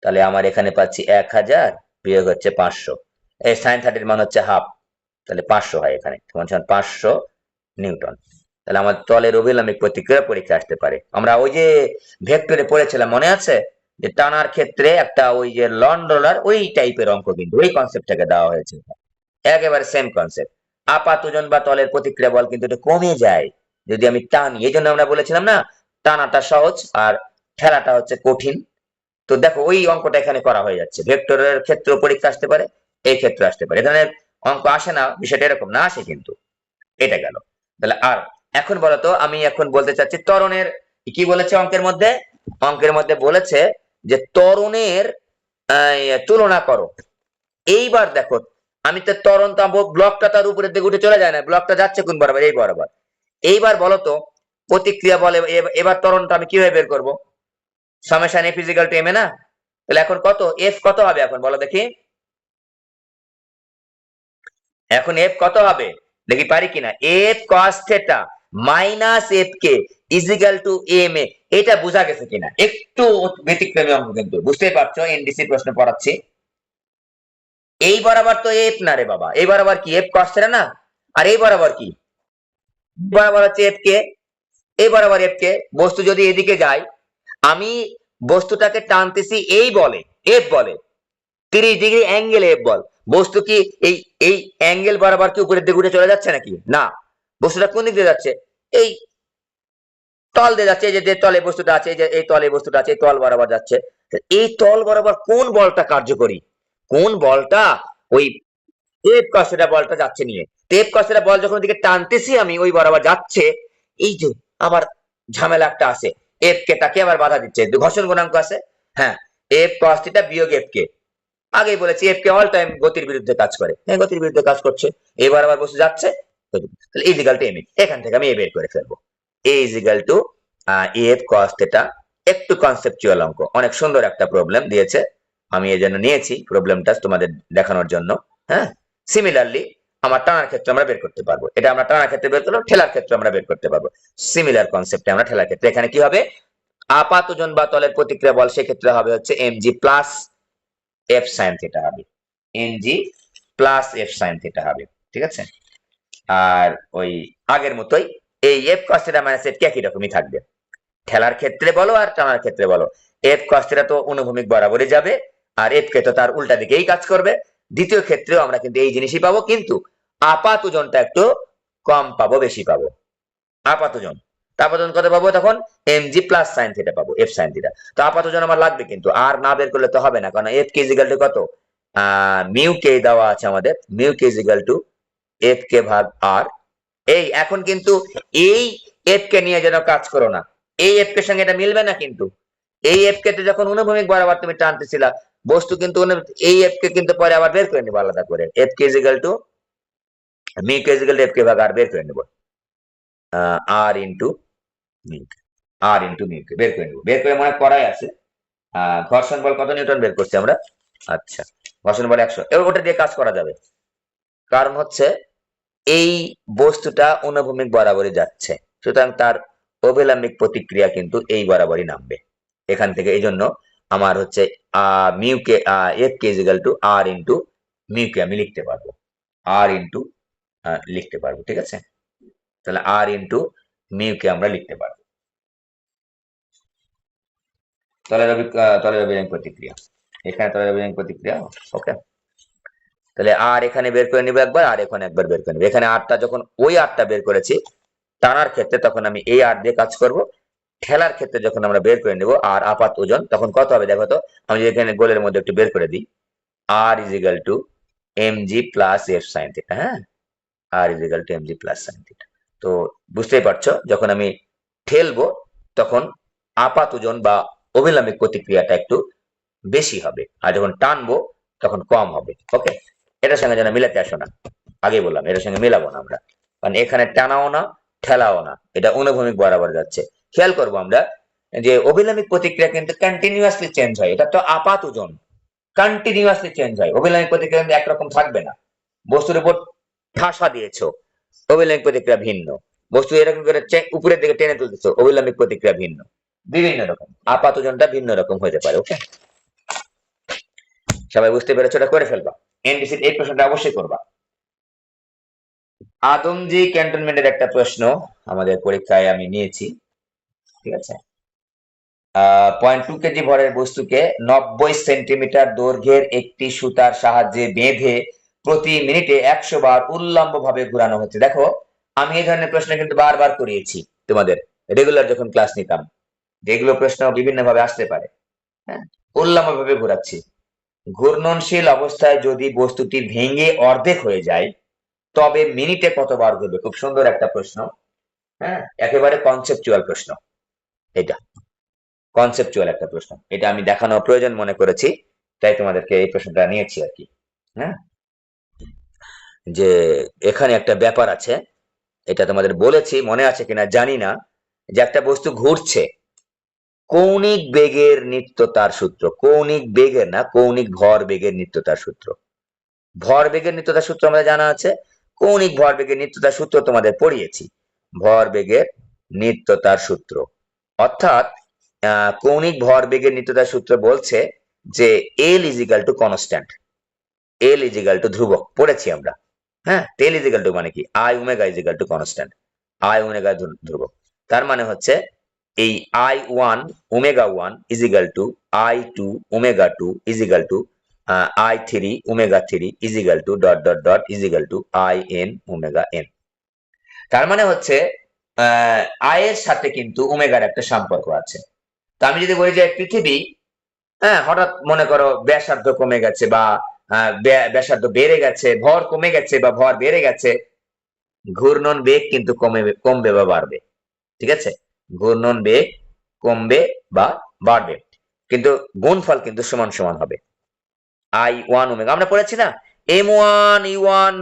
তাহলে আমার এখানে পাচ্ছি 1000 বিয়োগ হচ্ছে 500, এই সাইন 30 মান হচ্ছে হাফ, তাহলে 500 হয় এখানে, সমান সমান 500 নিউটন। তাহলে আমার তলের অভিলম্বিক প্রতিক্রিয়া পরীক্ষা আসতে পারে। আমরা ওই যে ভেক্টরে পড়েছিলাম মনে আছে, যে টানার ক্ষেত্রে একটা ওই যে লন রোলার ওই টাইপের অঙ্ক, কিন্তু ওই কনসেপ্টটাকে দেওয়া হয়েছে, একেবারে সেম কনসেপ্ট। আপাত ওজন বা তলের প্রতিক্রিয়া বল কিন্তু এটা কমে যায় যদি আমি টানি। এই জন্য আমরা বলেছিলাম না, টানাটা সহজ আর ঠেলাটা হচ্ছে কঠিন। তো দেখো ওই অঙ্কটা এখানে করা হয়ে যাচ্ছে, ভেক্টরের ক্ষেত্রে পরীক্ষা আসতে পারে, এই ক্ষেত্রে আসতে পারে। এখানে অঙ্ক আসে না, বিষয়টা এরকম না, আসে কিন্তু। এটা গেল। তাহলে আর এখন বলতো, আমি এখন বলতে চাচ্ছি ত্বরণের কি বলেছে অঙ্কের মধ্যে। অঙ্কের মধ্যে বলেছে যে ত্বরণের তুলনা করো। এইবার দেখো, আমি তো ত্বরণ ব্লকটা তার উপরের দিকে উঠে চলে যায় না, ব্লকটা যাচ্ছে কোন বরাবর, এই বরাবর। এইবার বলতো প্রতিক্রিয়া বলে, এবার ত্বরণটা আমি কিভাবে বের করব? Summation F is equal to M A না? তাহলে এখন কত এফ কত হবে এখন বলো দেখি, এখন এফ কত হবে দেখি পারি কিনা। F cos theta minus F K is equal to M A. এটা বোঝা গেছে কিনা? একটু ব্যতিক্রমী অঙ্ক, কিন্তু বুঝতেই পারছো এনডিসি প্রশ্ন পড়াচ্ছি। এই বরাবর তো এফ না রে বাবা, এই বরাবর কি এফ কস থিটা না? আর এই বরাবর কি? বরাবর হচ্ছে এফ কে। এই বরাবর এফ কে। বস্তু যদি এদিকে যায়, আমি বস্তুটাকে টানতেছি এই বলে, এফ বলে, 30 ডিগ্রি অ্যাঙ্গেল এফ বল। বস্তু কি এই এই অ্যাঙ্গেল বরাবর কি উপরের দিকে উঠে চলে যাচ্ছে নাকি? না। বস্তুটা কোন দিক দিয়ে যাচ্ছে? এই তল দিয়ে যাচ্ছে। এই যে তলে বস্তুটা আছে, এই যে এই তলে বস্তুটা আছে, এই তল বরাবর যাচ্ছে। এই তল বরাবর কোন বলটা কার্যকরী? কোন বলটা? ওই এফ কসেটা বলটা যাচ্ছে নিয়ে। এফ কসেটা বল যখন দিকে টানতেছি আমি ওই বরাবর যাচ্ছে। এই যে আবার ঝামেলা একটা আছে, এফ কে তাকে আবার বাধা দিচ্ছে, ঘর্ষণ গুণাঙ্ক আছে। হ্যাঁ, এফ কস থিটা বিয়োগ এফ কে। আগেই বলেছি এফ কে অল টাইম গতির বিরুদ্ধে কাজ করে। হ্যাঁ, গতির বিরুদ্ধে কাজ করছে। এবার আবার বসে যাচ্ছে, তাহলে ইজিক্যাল টু এম। এখান থেকে আমি এ বের করে ফেলবো। A is equal to F cos theta. একটু কনসেপচুয়াল অঙ্ক, অনেক সুন্দর একটা প্রবলেম দিয়েছে, আমি এই জন্য নিয়েছি প্রবলেমটা তোমাদের দেখানোর জন্য। হ্যাঁ, সিমিলারলি আমার টানার ক্ষেত্রে আমরা বের করতে পারবো। এটা আমরা টানার ক্ষেত্রে বের করলাম, ঠেলার ক্ষেত্রে আমরা বের করতে পারবো। সিমিলার কনসেপ্টে আমরা ঠেলার ক্ষেত্রে এখানে কি হবে, আপাত ওজন বা তলের প্রতিক্রিয়া বল সেক্ষেত্রে হবে হচ্ছে এম জি প্লাস এফ সাইন থিটা হবে, N G plus F sine theta হবে। ঠিক আছে? আর ওই আগের মতোই এই F cos theta minus F K একই রকমই থাকবে, ঠেলার ক্ষেত্রে বলো আর টানার ক্ষেত্রে বলো। এফ কস থিটা তো অনুভূমিক বরাবরই যাবে, আর এফ কে তো তার উল্টা দিকেই কাজ করবে। দ্বিতীয় ক্ষেত্রেও আমরা কিন্তু এই জিনিসই পাবো, কিন্তু আপাত ওজনটা একটু কম পাবো, বেশি পাবো আপাত ওজন। আপাত ওজন কত পাবো তখন? এম জি প্লাস সাইন থিটা পাবো, এফ সাইন থিটা। তো আপাত ওজন আমার লাগবে, কিন্তু আর না বের করলে তো হবে না, কারণ এফ কে ইজিক্যাল টু কত, মিউ কে দেওয়া আছে আমাদের, mu K is equal to F কে ভাগ আর। এই এখন কিন্তু এই এফ কে নিয়ে যেন কাজ করো না, এই এফ কে সঙ্গে এটা মিলবে না কিন্তু। এই এফ কে তে যখন অনুভূমিক বরাবর তুমি টানতেছিলা বস্তু, কিন্তু এই এফ কে কিন্তু পরে আবার বের করে নিবো আলাদা করে, F K is equal two mu K is equal to F কে ভাগ আর বের করে নিবো, আর ইন্টু মিউ, আর ইন্টু মিউ কে বের করে নিবো। বের করে মনে করাই আছে। ঘর্ষণ বল কত নিউটন বের করছি আমরা? আচ্ছা, ঘর্ষণ বল 100। এবার ওটা দিয়ে কাজ করা যাবে, কারণ হচ্ছে এই বস্তুটা অনুভূমিক বরাবরই যাচ্ছে, সুতরাং তার অভিলম্বিক প্রতিক্রিয়া কিন্তু এই বরাবরই নামবে এখান থেকে। এই জন্য আমার হচ্ছে mu K F K is equal two আর ইন্টু মিউ কে আমি লিখতে পারবো, আর ইন্টু লিখতে পারবো। ঠিক আছে? তাহলে আর ইন্টু মিউ কে আমরা লিখতে পারবো। তলের অভিলম্বিক প্রতিক্রিয়া, এখানে তলের অভিলম্বিক প্রতিক্রিয়া। ওকে, তাহলে আর এখানে বের করে নিবো একবার, আর এখানে একবার বের করে নিবো। এখানে আরটা যখন ওই আরটা বের করেছি টানার ক্ষেত্রে, তখন আমি এই আর দিয়ে কাজ করব। ঠেলার ক্ষেত্রে যখন আমরা বের করে নিব আর আপাত ওজন, তখন কত হবে দেখো তো। আমি যদি এখানে গোলের মধ্যে একটু বের করে দিই, R is equal to M G plus F sine theta. হ্যাঁ, R is equal to M G plus sine theta. তো বুঝতেই পারছো, যখন আমি ঠেলবো তখন আপাত ওজন বা অভিলম্বিক প্রতিক্রিয়াটা একটু বেশি হবে, আর যখন টানবো তখন কম হবে। ওকে, এটার সঙ্গে যেন মিলাতে আসো না, আগে বললাম এটার সঙ্গে মিলাবো না আমরা, কারণ এখানে টানাও না ঠেলাও না, এটা অনুভূমিক বরাবর যাচ্ছে। খেয়াল করবো আমরা যে অভিলম্বিক প্রতিক্রিয়া কিন্তু কন্টিনিউয়াসলি চেঞ্জ হয়, এটা তো আপাত ওজন, কন্টিনিউয়াসলি চেঞ্জ হয়। অভিলম্বিক প্রতিক্রিয়া কিন্তু একরকম থাকবে না। বস্তুর উপর ঠাসা দিয়েছো, অভিলম্বিক প্রতিক্রিয়া ভিন্ন। বস্তু এরকম করে উপরের দিকে টেনে তুলতেছো, অভিলম্বিক প্রতিক্রিয়া ভিন্ন। বিভিন্ন রকম আপাত ওজনটা ভিন্ন রকম হতে পারে। ওকে, সবাই বুঝতে পেরেছো? এটা করে ফেলবা, এনডিসি এই প্রশ্নটা অবশ্যই করবা। আদমজি ক্যান্টনমেন্টের একটা প্রশ্ন আমাদের পরীক্ষায় আমি নিয়েছি, ঠিক আছে। 0.2 কেজি ভরের বস্তুকে 90 সেন্টিমিটার দৈর্ঘ্যের একটি সুতার সাহায্যে বেঁধে প্রতি মিনিটে 100 বার উল্লম্ব ভাবে ঘোরানো হচ্ছে। দেখো, আমি এই ধরনের প্রশ্ন কিন্তু বারবার করিয়েছি তোমাদের, রেগুলার যখন ক্লাস নিতাম, যেগুলো প্রশ্ন বিভিন্ন ভাবে আসতে পারে। হ্যাঁ, উল্লম্ব ভাবে ঘোরাচ্ছি। ঘূর্ণনশীল অবস্থায় যদি বস্তুটি ভেঙে অর্ধেক হয়ে যায় তবে মিনিটে কতবার ঘুরবে? খুব সুন্দর একটা প্রশ্ন। হ্যাঁ, একেবারে কনসেপচুয়াল প্রশ্ন। এটা কনসেপচুয়াল একটা প্রশ্ন, এটা আমি দেখানো প্রয়োজন মনে করেছি, তাই তোমাদেরকে এই প্রশ্নটা নিয়েছি আর কি। হ্যাঁ, যে এখানে একটা ব্যাপার আছে, এটা তোমাদের বলেছি, মনে আছে কিনা জানি না, যে একটা বস্তু ঘুরছে, কৌণিক বেগের নিত্যতার সূত্র, কৌণিক বেগের না, কৌণিক ভর বেগের নিত্যতার সূত্র। ভর বেগের নিত্যতার সূত্র আমাদের জানা আছে, কৌণিক ভর বেগের নিত্যতার সূত্র তোমাদের পড়িয়েছি। ভর বেগের নিত্যতার সূত্র অর্থাৎ কৌণিক ভর বেগের নিত্যতার সূত্র বলছে যে এল is equal to constant, L is equal two ধ্রুবক, পড়েছি আমরা। হ্যাঁ, এল ইজ ইকাল টু মানে কি, I omega is equal to constant, I omega ধ্রুবক। তার মানে হচ্ছে এই I1 omega 1 is equal two I2 omega 2 is equal two I3 omega 3 is equal two dot dot dot is equal two IN omega n। তার মানে হচ্ছে I এর সাথে কিন্তু ওমেগার একটা সম্পর্ক আছে। তো আমি যদি বলি যে পৃথিবী, হ্যাঁ, হঠাৎ মনে করো ব্যাসার্ধ কমে গেছে বা ব্যাসার্ধ বেড়ে গেছে, ভর কমে গেছে বা ভর বেড়ে গেছে, ঘূর্ণন বেগ কিন্তু কমবে বা বাড়বে, ঠিক আছে। ঘূর্ণন বেগ কমবে বা বাড়বে, কিন্তু গুণফল কিন্তু সমান সমান হবে। I1 ওমেগা আমরা পড়েছি না, M1 E1,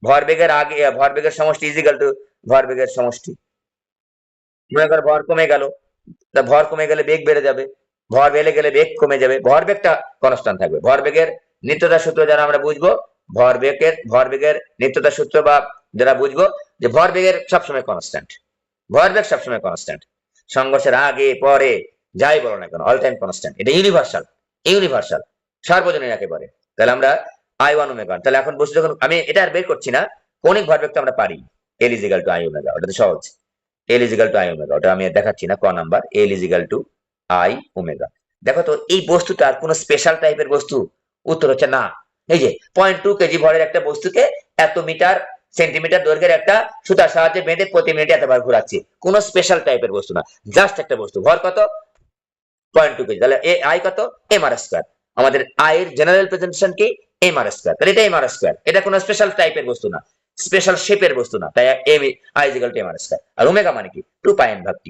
ভরবেগের আগে ভরবেগের সমষ্টি ইজ ইকাল টু ভরবেগের সমষ্টি। মনে করো ভর কমে গেল, তা ভর কমে গেলে বেগ বেড়ে যাবে, ভর বেড়ে গেলে বেগ কমে যাবে, ভরবেগটা কনস্ট্যান্ট থাকবে। ভরবেগের নিত্যতার সূত্র যারা আমরা বুঝবো, ভরবেগের নিত্যতার সূত্র বা যারা বুঝবো, যে ভরবেগের সবসময় কনস্ট্যান্ট, ভরবেগ সবসময় কনস্ট্যান্ট, সংঘর্ষের আগে পরে যাই বলো না কেন অল টাইম কনস্ট্যান্ট, এটা ইউনিভার্সাল, ইউনিভার্সাল, সার্বজনীন একেবারে। তাহলে আমরা I1 ওমেগা, তাহলে এখন বস্তু যখন আমি এটা আর বের করছি না, কৌণিক ভরবেগ তো আমরা পারি, এল is equal two I omega, ওটা তো সহজ, এল is equal two I omega, ওটা আমি আর দেখাচ্ছি না, ক number, L is equal two I omega. দেখো তো এই বস্তুটার কোন স্পেশাল টাইপের বস্তু? উত্তর হচ্ছে না। এই যে 0.2 কেজি ভরের একটা বস্তুকে এত সেন্টিমিটার দৈর্ঘ্যের একটা সুতার সাহায্যে বেঁধে প্রতি মিনিটে এতবার ঘোরাচ্ছি, কোন স্পেশাল টাইপের বস্তু না, জাস্ট একটা বস্তু, ভর কত, 0.2 কেজি, তাহলে এ আই কত, M r²। আমাদের আই এর জেনারেল প্রেজেন্টেশন কি, M r², তাহলে এটা M r², এটা কোনো স্পেশাল টাইপের বস্তু না, স্পেশাল শেপের বস্তু না, তাই I is equal to M r²। আর ওমেগা মানে কি, 2πn/t,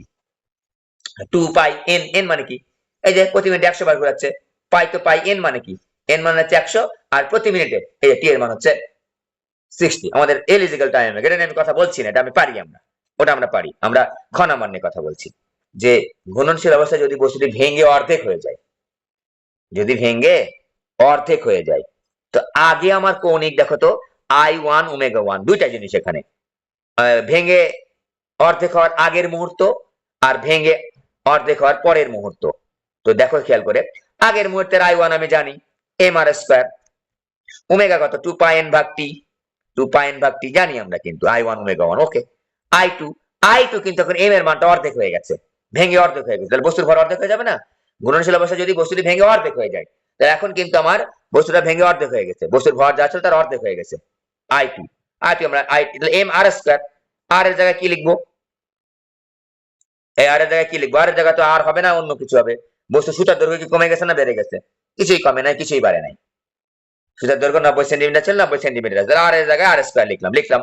2πn মানে কি, এই যে প্রতি মিনিটে 100 বার ঘোরাচ্ছে, পাই তো পাই, n মানে কি, n মানে হচ্ছে 100, আর প্রতি মিনিটে এই যে t এর মান হচ্ছে 60। আমাদের L is equal two I omega, এটা নিয়ে আমি কথা বলছি না, এটা আমি পারি, আমরা ওটা আমরা পারি, আমরা খ নাম্বার নিয়ে কথা বলছি, যে ঘূর্ণনশীল অবস্থায় যদি বস্তুটি ভেঙে অর্ধেক হয়ে যায়, যদি ভেঙে অর্ধেক হয়ে যায়, তো আগে আমার কৌণিক দেখো তো I1 ওমেগা 1, দুইটা জিনিস এখানে, ভেঙে অর্ধেক হওয়ার আগের মুহূর্ত আর ভেঙে অর্ধেক হওয়ার পরের মুহূর্ত। তো দেখো খেয়াল করে, আগের মুহূর্তের I1 আমি জানি M r², ওমেগা কত, 2πn/t, 2πn/t জানি আমরা, কিন্তু I1 ওমেগা 1, ওকে। I2, I2 কিন্তু এখন m এর মানটা অর্ধেক হয়ে গেছে, ভেঙে অর্ধেক হয়ে গেছে, তাহলে বস্তুর ভর অর্ধেক হয়ে যাবে না? ঘূর্ণনশীল অবস্থায় যদি বস্তুটি ভেঙে অর্ধেক হয়ে যায়, তাহলে এখন কিন্তু আমার বস্তুটা ভেঙে অর্ধেক হয়ে গেছে, বস্তুর ভর যা ছিল তার অর্ধেক হয়ে গেছে। I2, আমরা M r², আর এর জায়গায় কি লিখবো, এই আর এর জায়গায় কি লিখবো, আর এর জায়গায় তো আর হবে না, অন্য কিছু হবে। বস্তু সুতার দৈর্ঘ্য কি কমে গেছে না বেড়ে গেছে? কিছুই কমে নাই, কিছুই বাড়ে নাই। সুতার দৈর্ঘ্য 90 সেন্টিমিটার ছিল, 90 সেন্টিমিটার, আর এর জায়গায় r² লিখলাম।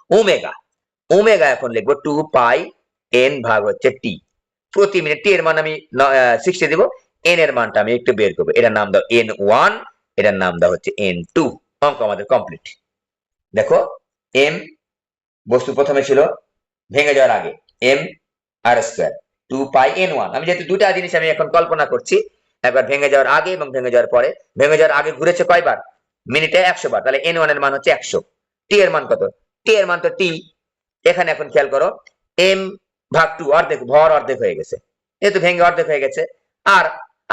ওমেগা, ওমেগা এখন লিখবো 2πn/t, প্রতি মিনিট, টি এর মান আমি 60 দিব, n এর মানটা আমি একটু বের করবো, এটার নাম দাও N1, এটার নাম দাও হচ্ছে N2। অঙ্ক আমাদের কমপ্লিট। দেখো, m বস্তু প্রথমে ছিল ভেঙে যাওয়ার আগে, M r², 2πn1, আমি যেহেতু দুটা জিনিস আমি এখন কল্পনা করছি, একবার ভেঙে যাওয়ার আগে এবং ভেঙে যাওয়ার পরে। ভেঙে যাওয়ার আগে ঘুরেছে কয়বার, মিনিটে 100 বার, তাহলে N1 এর মান হচ্ছে 100, টি এর মান কত, টি এর মান তো t, এখানে এখন খেয়াল করো, m/2, অর্ধেক, ভর অর্ধেক হয়ে গেছে, যেহেতু ভেঙে অর্ধেক হয়ে গেছে, আর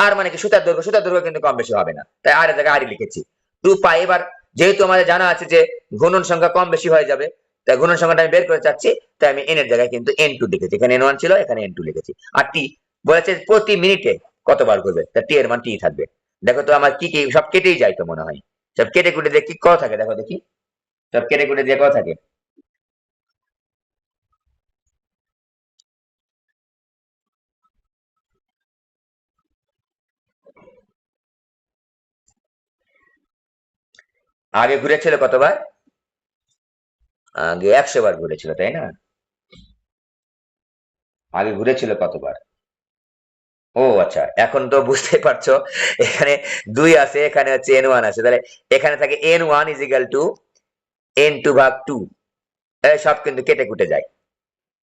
আর মানে কি, সুতার দৈর্ঘ্য কিন্তু কম বেশি হবে না, তাই আর এর জায়গায় আরই লিখেছি 2π। এবার যেহেতু আমাদের জানা আছে যে ঘূর্ণন সংখ্যা কম বেশি হয়ে যাবে, তাই ঘূর্ণন সংখ্যাটা আমি বের করে চাচ্ছি, তাই আমি এন এর জায়গায় কিন্তু n2 লিখেছি, এখানে n1 ছিল এখানে n2 লিখেছি। আর টি বলেছে প্রতি মিনিটে কতবার ঘুরবে, তা টি এর মান টি থাকবে। দেখো তো আমার কি কি সব কেটেই যায় তো মনে হয়, সব কেটে কুটে দিয়ে কি কত থাকে দেখো দেখি, সব কেটে কুটে দিয়ে কত থাকে। আগে ঘুরেছিল কতবার? আগে 100 বার ঘুরেছিল, তাই না? আগে ঘুরেছিল কতবার? ও আচ্ছা, এখন তো বুঝতে পারছো, এখানে 2 আছে, এখানে হচ্ছে n1 আছে, তাহলে এখানে থাকে n1 ইজিক্যাল টু n2 ভাগ 2, সব কিন্তু কেটে কুটে যায়।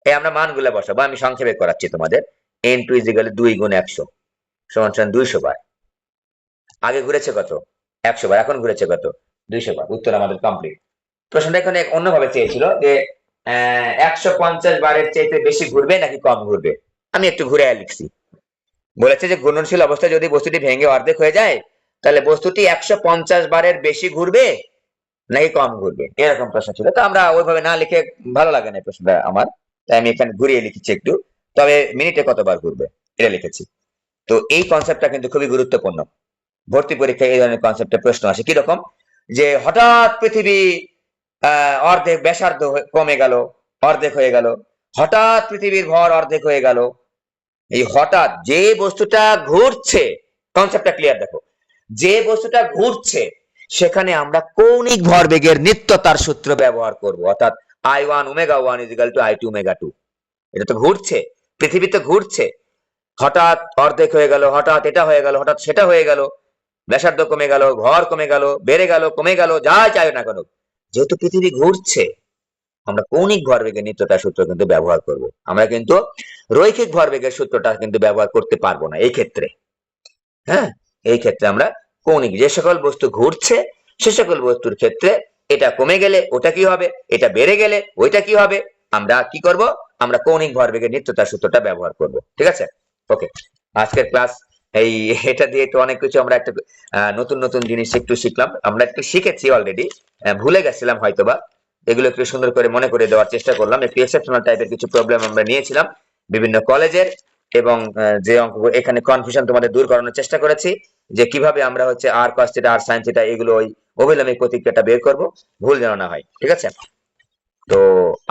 এই আমরা মানগুলো বসাবো, আমি সংক্ষেপে করাচ্ছি তোমাদের। n2 ইজিক্যাল 2 গুণ 100 সমান সমান 200 বার। আগে ঘুরেছে কত? 100 বার। এখন ঘুরেছে কত? 200 বার। উত্তর আমাদের কমপ্লিট। প্রশ্নটা এখানে অন্যভাবে চেয়েছিল যে 150 বারের চাইতে বেশি ঘুরবে নাকি কম ঘুরবে। আমি একটু ঘুরে লিখছি, বলেছে যে ঘূর্ণনশীল অবস্থায় যদি বস্তুটি ভেঙে অর্ধেক হয়ে যায়, তাহলে বস্তুটি 150 বারের বেশি ঘুরবে নাকি কম ঘুরবে, এরকম প্রশ্ন ছিল। তো আমরা ওইভাবে না লিখে, ভালো লাগে না প্রশ্নটা আমার, তাই আমি এখানে ঘুরিয়ে লিখেছি একটু। তবে মিনিটে কতবার ঘুরবে এটা লিখেছি। তো এই কনসেপ্টটা কিন্তু খুবই গুরুত্বপূর্ণ। ভর্তি পরীক্ষায় এই ধরনের কনসেপ্টের প্রশ্ন আসে কিরকম, যে হঠাৎ পৃথিবী অর্ধেক ব্যাসার্ধ কমে গেল, অর্ধেক হয়ে গেল, হঠাৎ পৃথিবীর ভর অর্ধেক হয়ে গেল। এই হঠাৎ যে বস্তুটা ঘুরছে, কনসেপ্টটা ক্লিয়ার দেখো, যে বস্তুটা ঘুরছে সেখানে আমরা কৌণিক ভরবেগের নিত্যতার সূত্র ব্যবহার করব, অর্থাৎ I1 omega 1 is equal two I2 omega 2। এটা তো ঘুরছে, পৃথিবী তো ঘুরছে, হঠাৎ অর্ধেক হয়ে গেল, হঠাৎ এটা হয়ে গেল, হঠাৎ সেটা হয়ে গেল, ব্যাসার্ধ কমে গেল, ভর কমে গেল, বেড়ে গেল, কমে গেল, যা চাই না কেন, যেহেতু পৃথিবী ঘুরছে আমরা কৌণিক ভরবেগের নিত্যতার সূত্র কিন্তু ব্যবহার করব। আমরা কিন্তু রৈখিক ভরবেগের সূত্রটা কিন্তু ব্যবহার করতে পারবো না এই ক্ষেত্রে। হ্যাঁ, এই ক্ষেত্রে আমরা কৌণিক, যে সকল বস্তু ঘুরছে সে সকল বস্তুর ক্ষেত্রে এটা কমে গেলে ওটা কি হবে, এটা বেড়ে গেলে ওইটা কি হবে, আমরা কি করব, আমরা কৌণিক ভরবেগের নিত্যতার সূত্রটা ব্যবহার করব। ঠিক আছে, ওকে। আজকের ক্লাস এই এটা দিয়ে তো অনেক কিছু আমরা একটা নতুন নতুন জিনিস একটু শিখলাম, আমরা একটু শিখেছি অলরেডি, ভুলে গেছিলাম হয়তোবা, এগুলো একটু সুন্দর করে মনে করে দেওয়ার চেষ্টা করলাম। একটু এক্সেপশনাল টাইপের কিছু প্রবলেম আমরা নিয়েছিলাম বিভিন্ন কলেজের, এবং যে অঙ্ক এখানে কনফিউশন তোমাদের দূর করানোর চেষ্টা করেছি, যে কিভাবে আমরা হচ্ছে আর কস থিটা আর সাইন থিটা এগুলো ওই অভিলম্বিক প্রতিক্রিয়াটা বের করব, ভুল যেন না হয়। ঠিক আছে, তো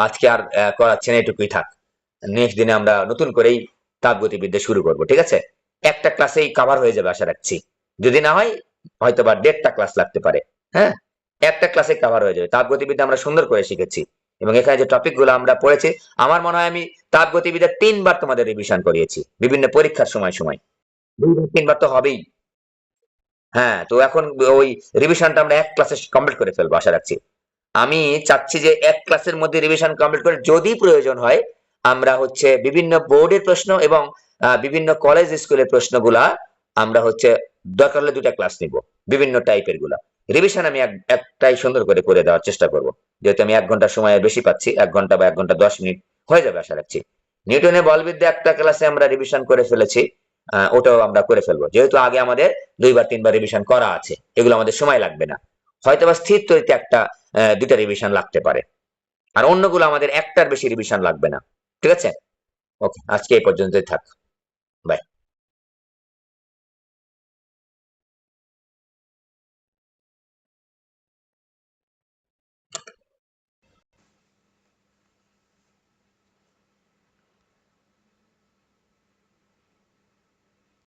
আজকে আর করাচ্ছি না, এটুকুই থাক। নেক্সট দিনে আমরা নতুন করেই তাপগতিবিদ্যা শুরু করব। ঠিক আছে, একটা ক্লাসেই কভার হয়ে যাবে আশা রাখছি, যদি না হয় হয়তো বা 1.5টা ক্লাস লাগতে পারে। হ্যাঁ, একটা ক্লাসে কভার হয়ে যাবে। তাপগতিবিদ্যা আমরা সুন্দর করে শিখেছি, এবং এখানে যে টপিক গুলো আমরা পড়েছি, আমার মনে হয় আমি তাপগতিবিদ্যা 3বার তোমাদের রিভিশন করিয়েছি বিভিন্ন পরীক্ষার সময় সময়, 2-3বার তো হবেই। হ্যাঁ, তো এখন ওই রিভিশনটা আমরা এক ক্লাসে কমপ্লিট করে ফেলবো আশা রাখছি। আমি চাচ্ছি যে এক ক্লাসের মধ্যে রিভিশন কমপ্লিট করে যদি প্রয়োজন হয় আমরা হচ্ছে বিভিন্ন বোর্ডের প্রশ্ন এবং বিভিন্ন কলেজ স্কুলের প্রশ্নগুলা আমরা হচ্ছে দরকার হলে 2টা ক্লাস নিব, বিভিন্ন টাইপের গুলা রিভিশন আমি একটাই সুন্দর করে করে দেওয়ার চেষ্টা করব। যেহেতু আমি 1 ঘন্টা সময় বেশি পাচ্ছি, 1 ঘন্টা বা 1 ঘন্টা 10 মিনিট হয়ে যাবে আশা রাখছি। নিউটনের বলবিদ্যা একটা ক্লাসে আমরা রিভিশন করে ফেলেছি, ওটাও আমরা করে ফেলবো, যেহেতু আগে আমাদের 2-3বার রিভিশন করা আছে, এগুলো আমাদের সময় লাগবে না। হয়তোবা স্থির তরিতে একটা 2টা রিভিশন লাগতে পারে, আর অন্যগুলো আমাদের একটার বেশি রিভিশন লাগবে না। ঠিক আছে, ওকে, আজকে এই পর্যন্তই থাক।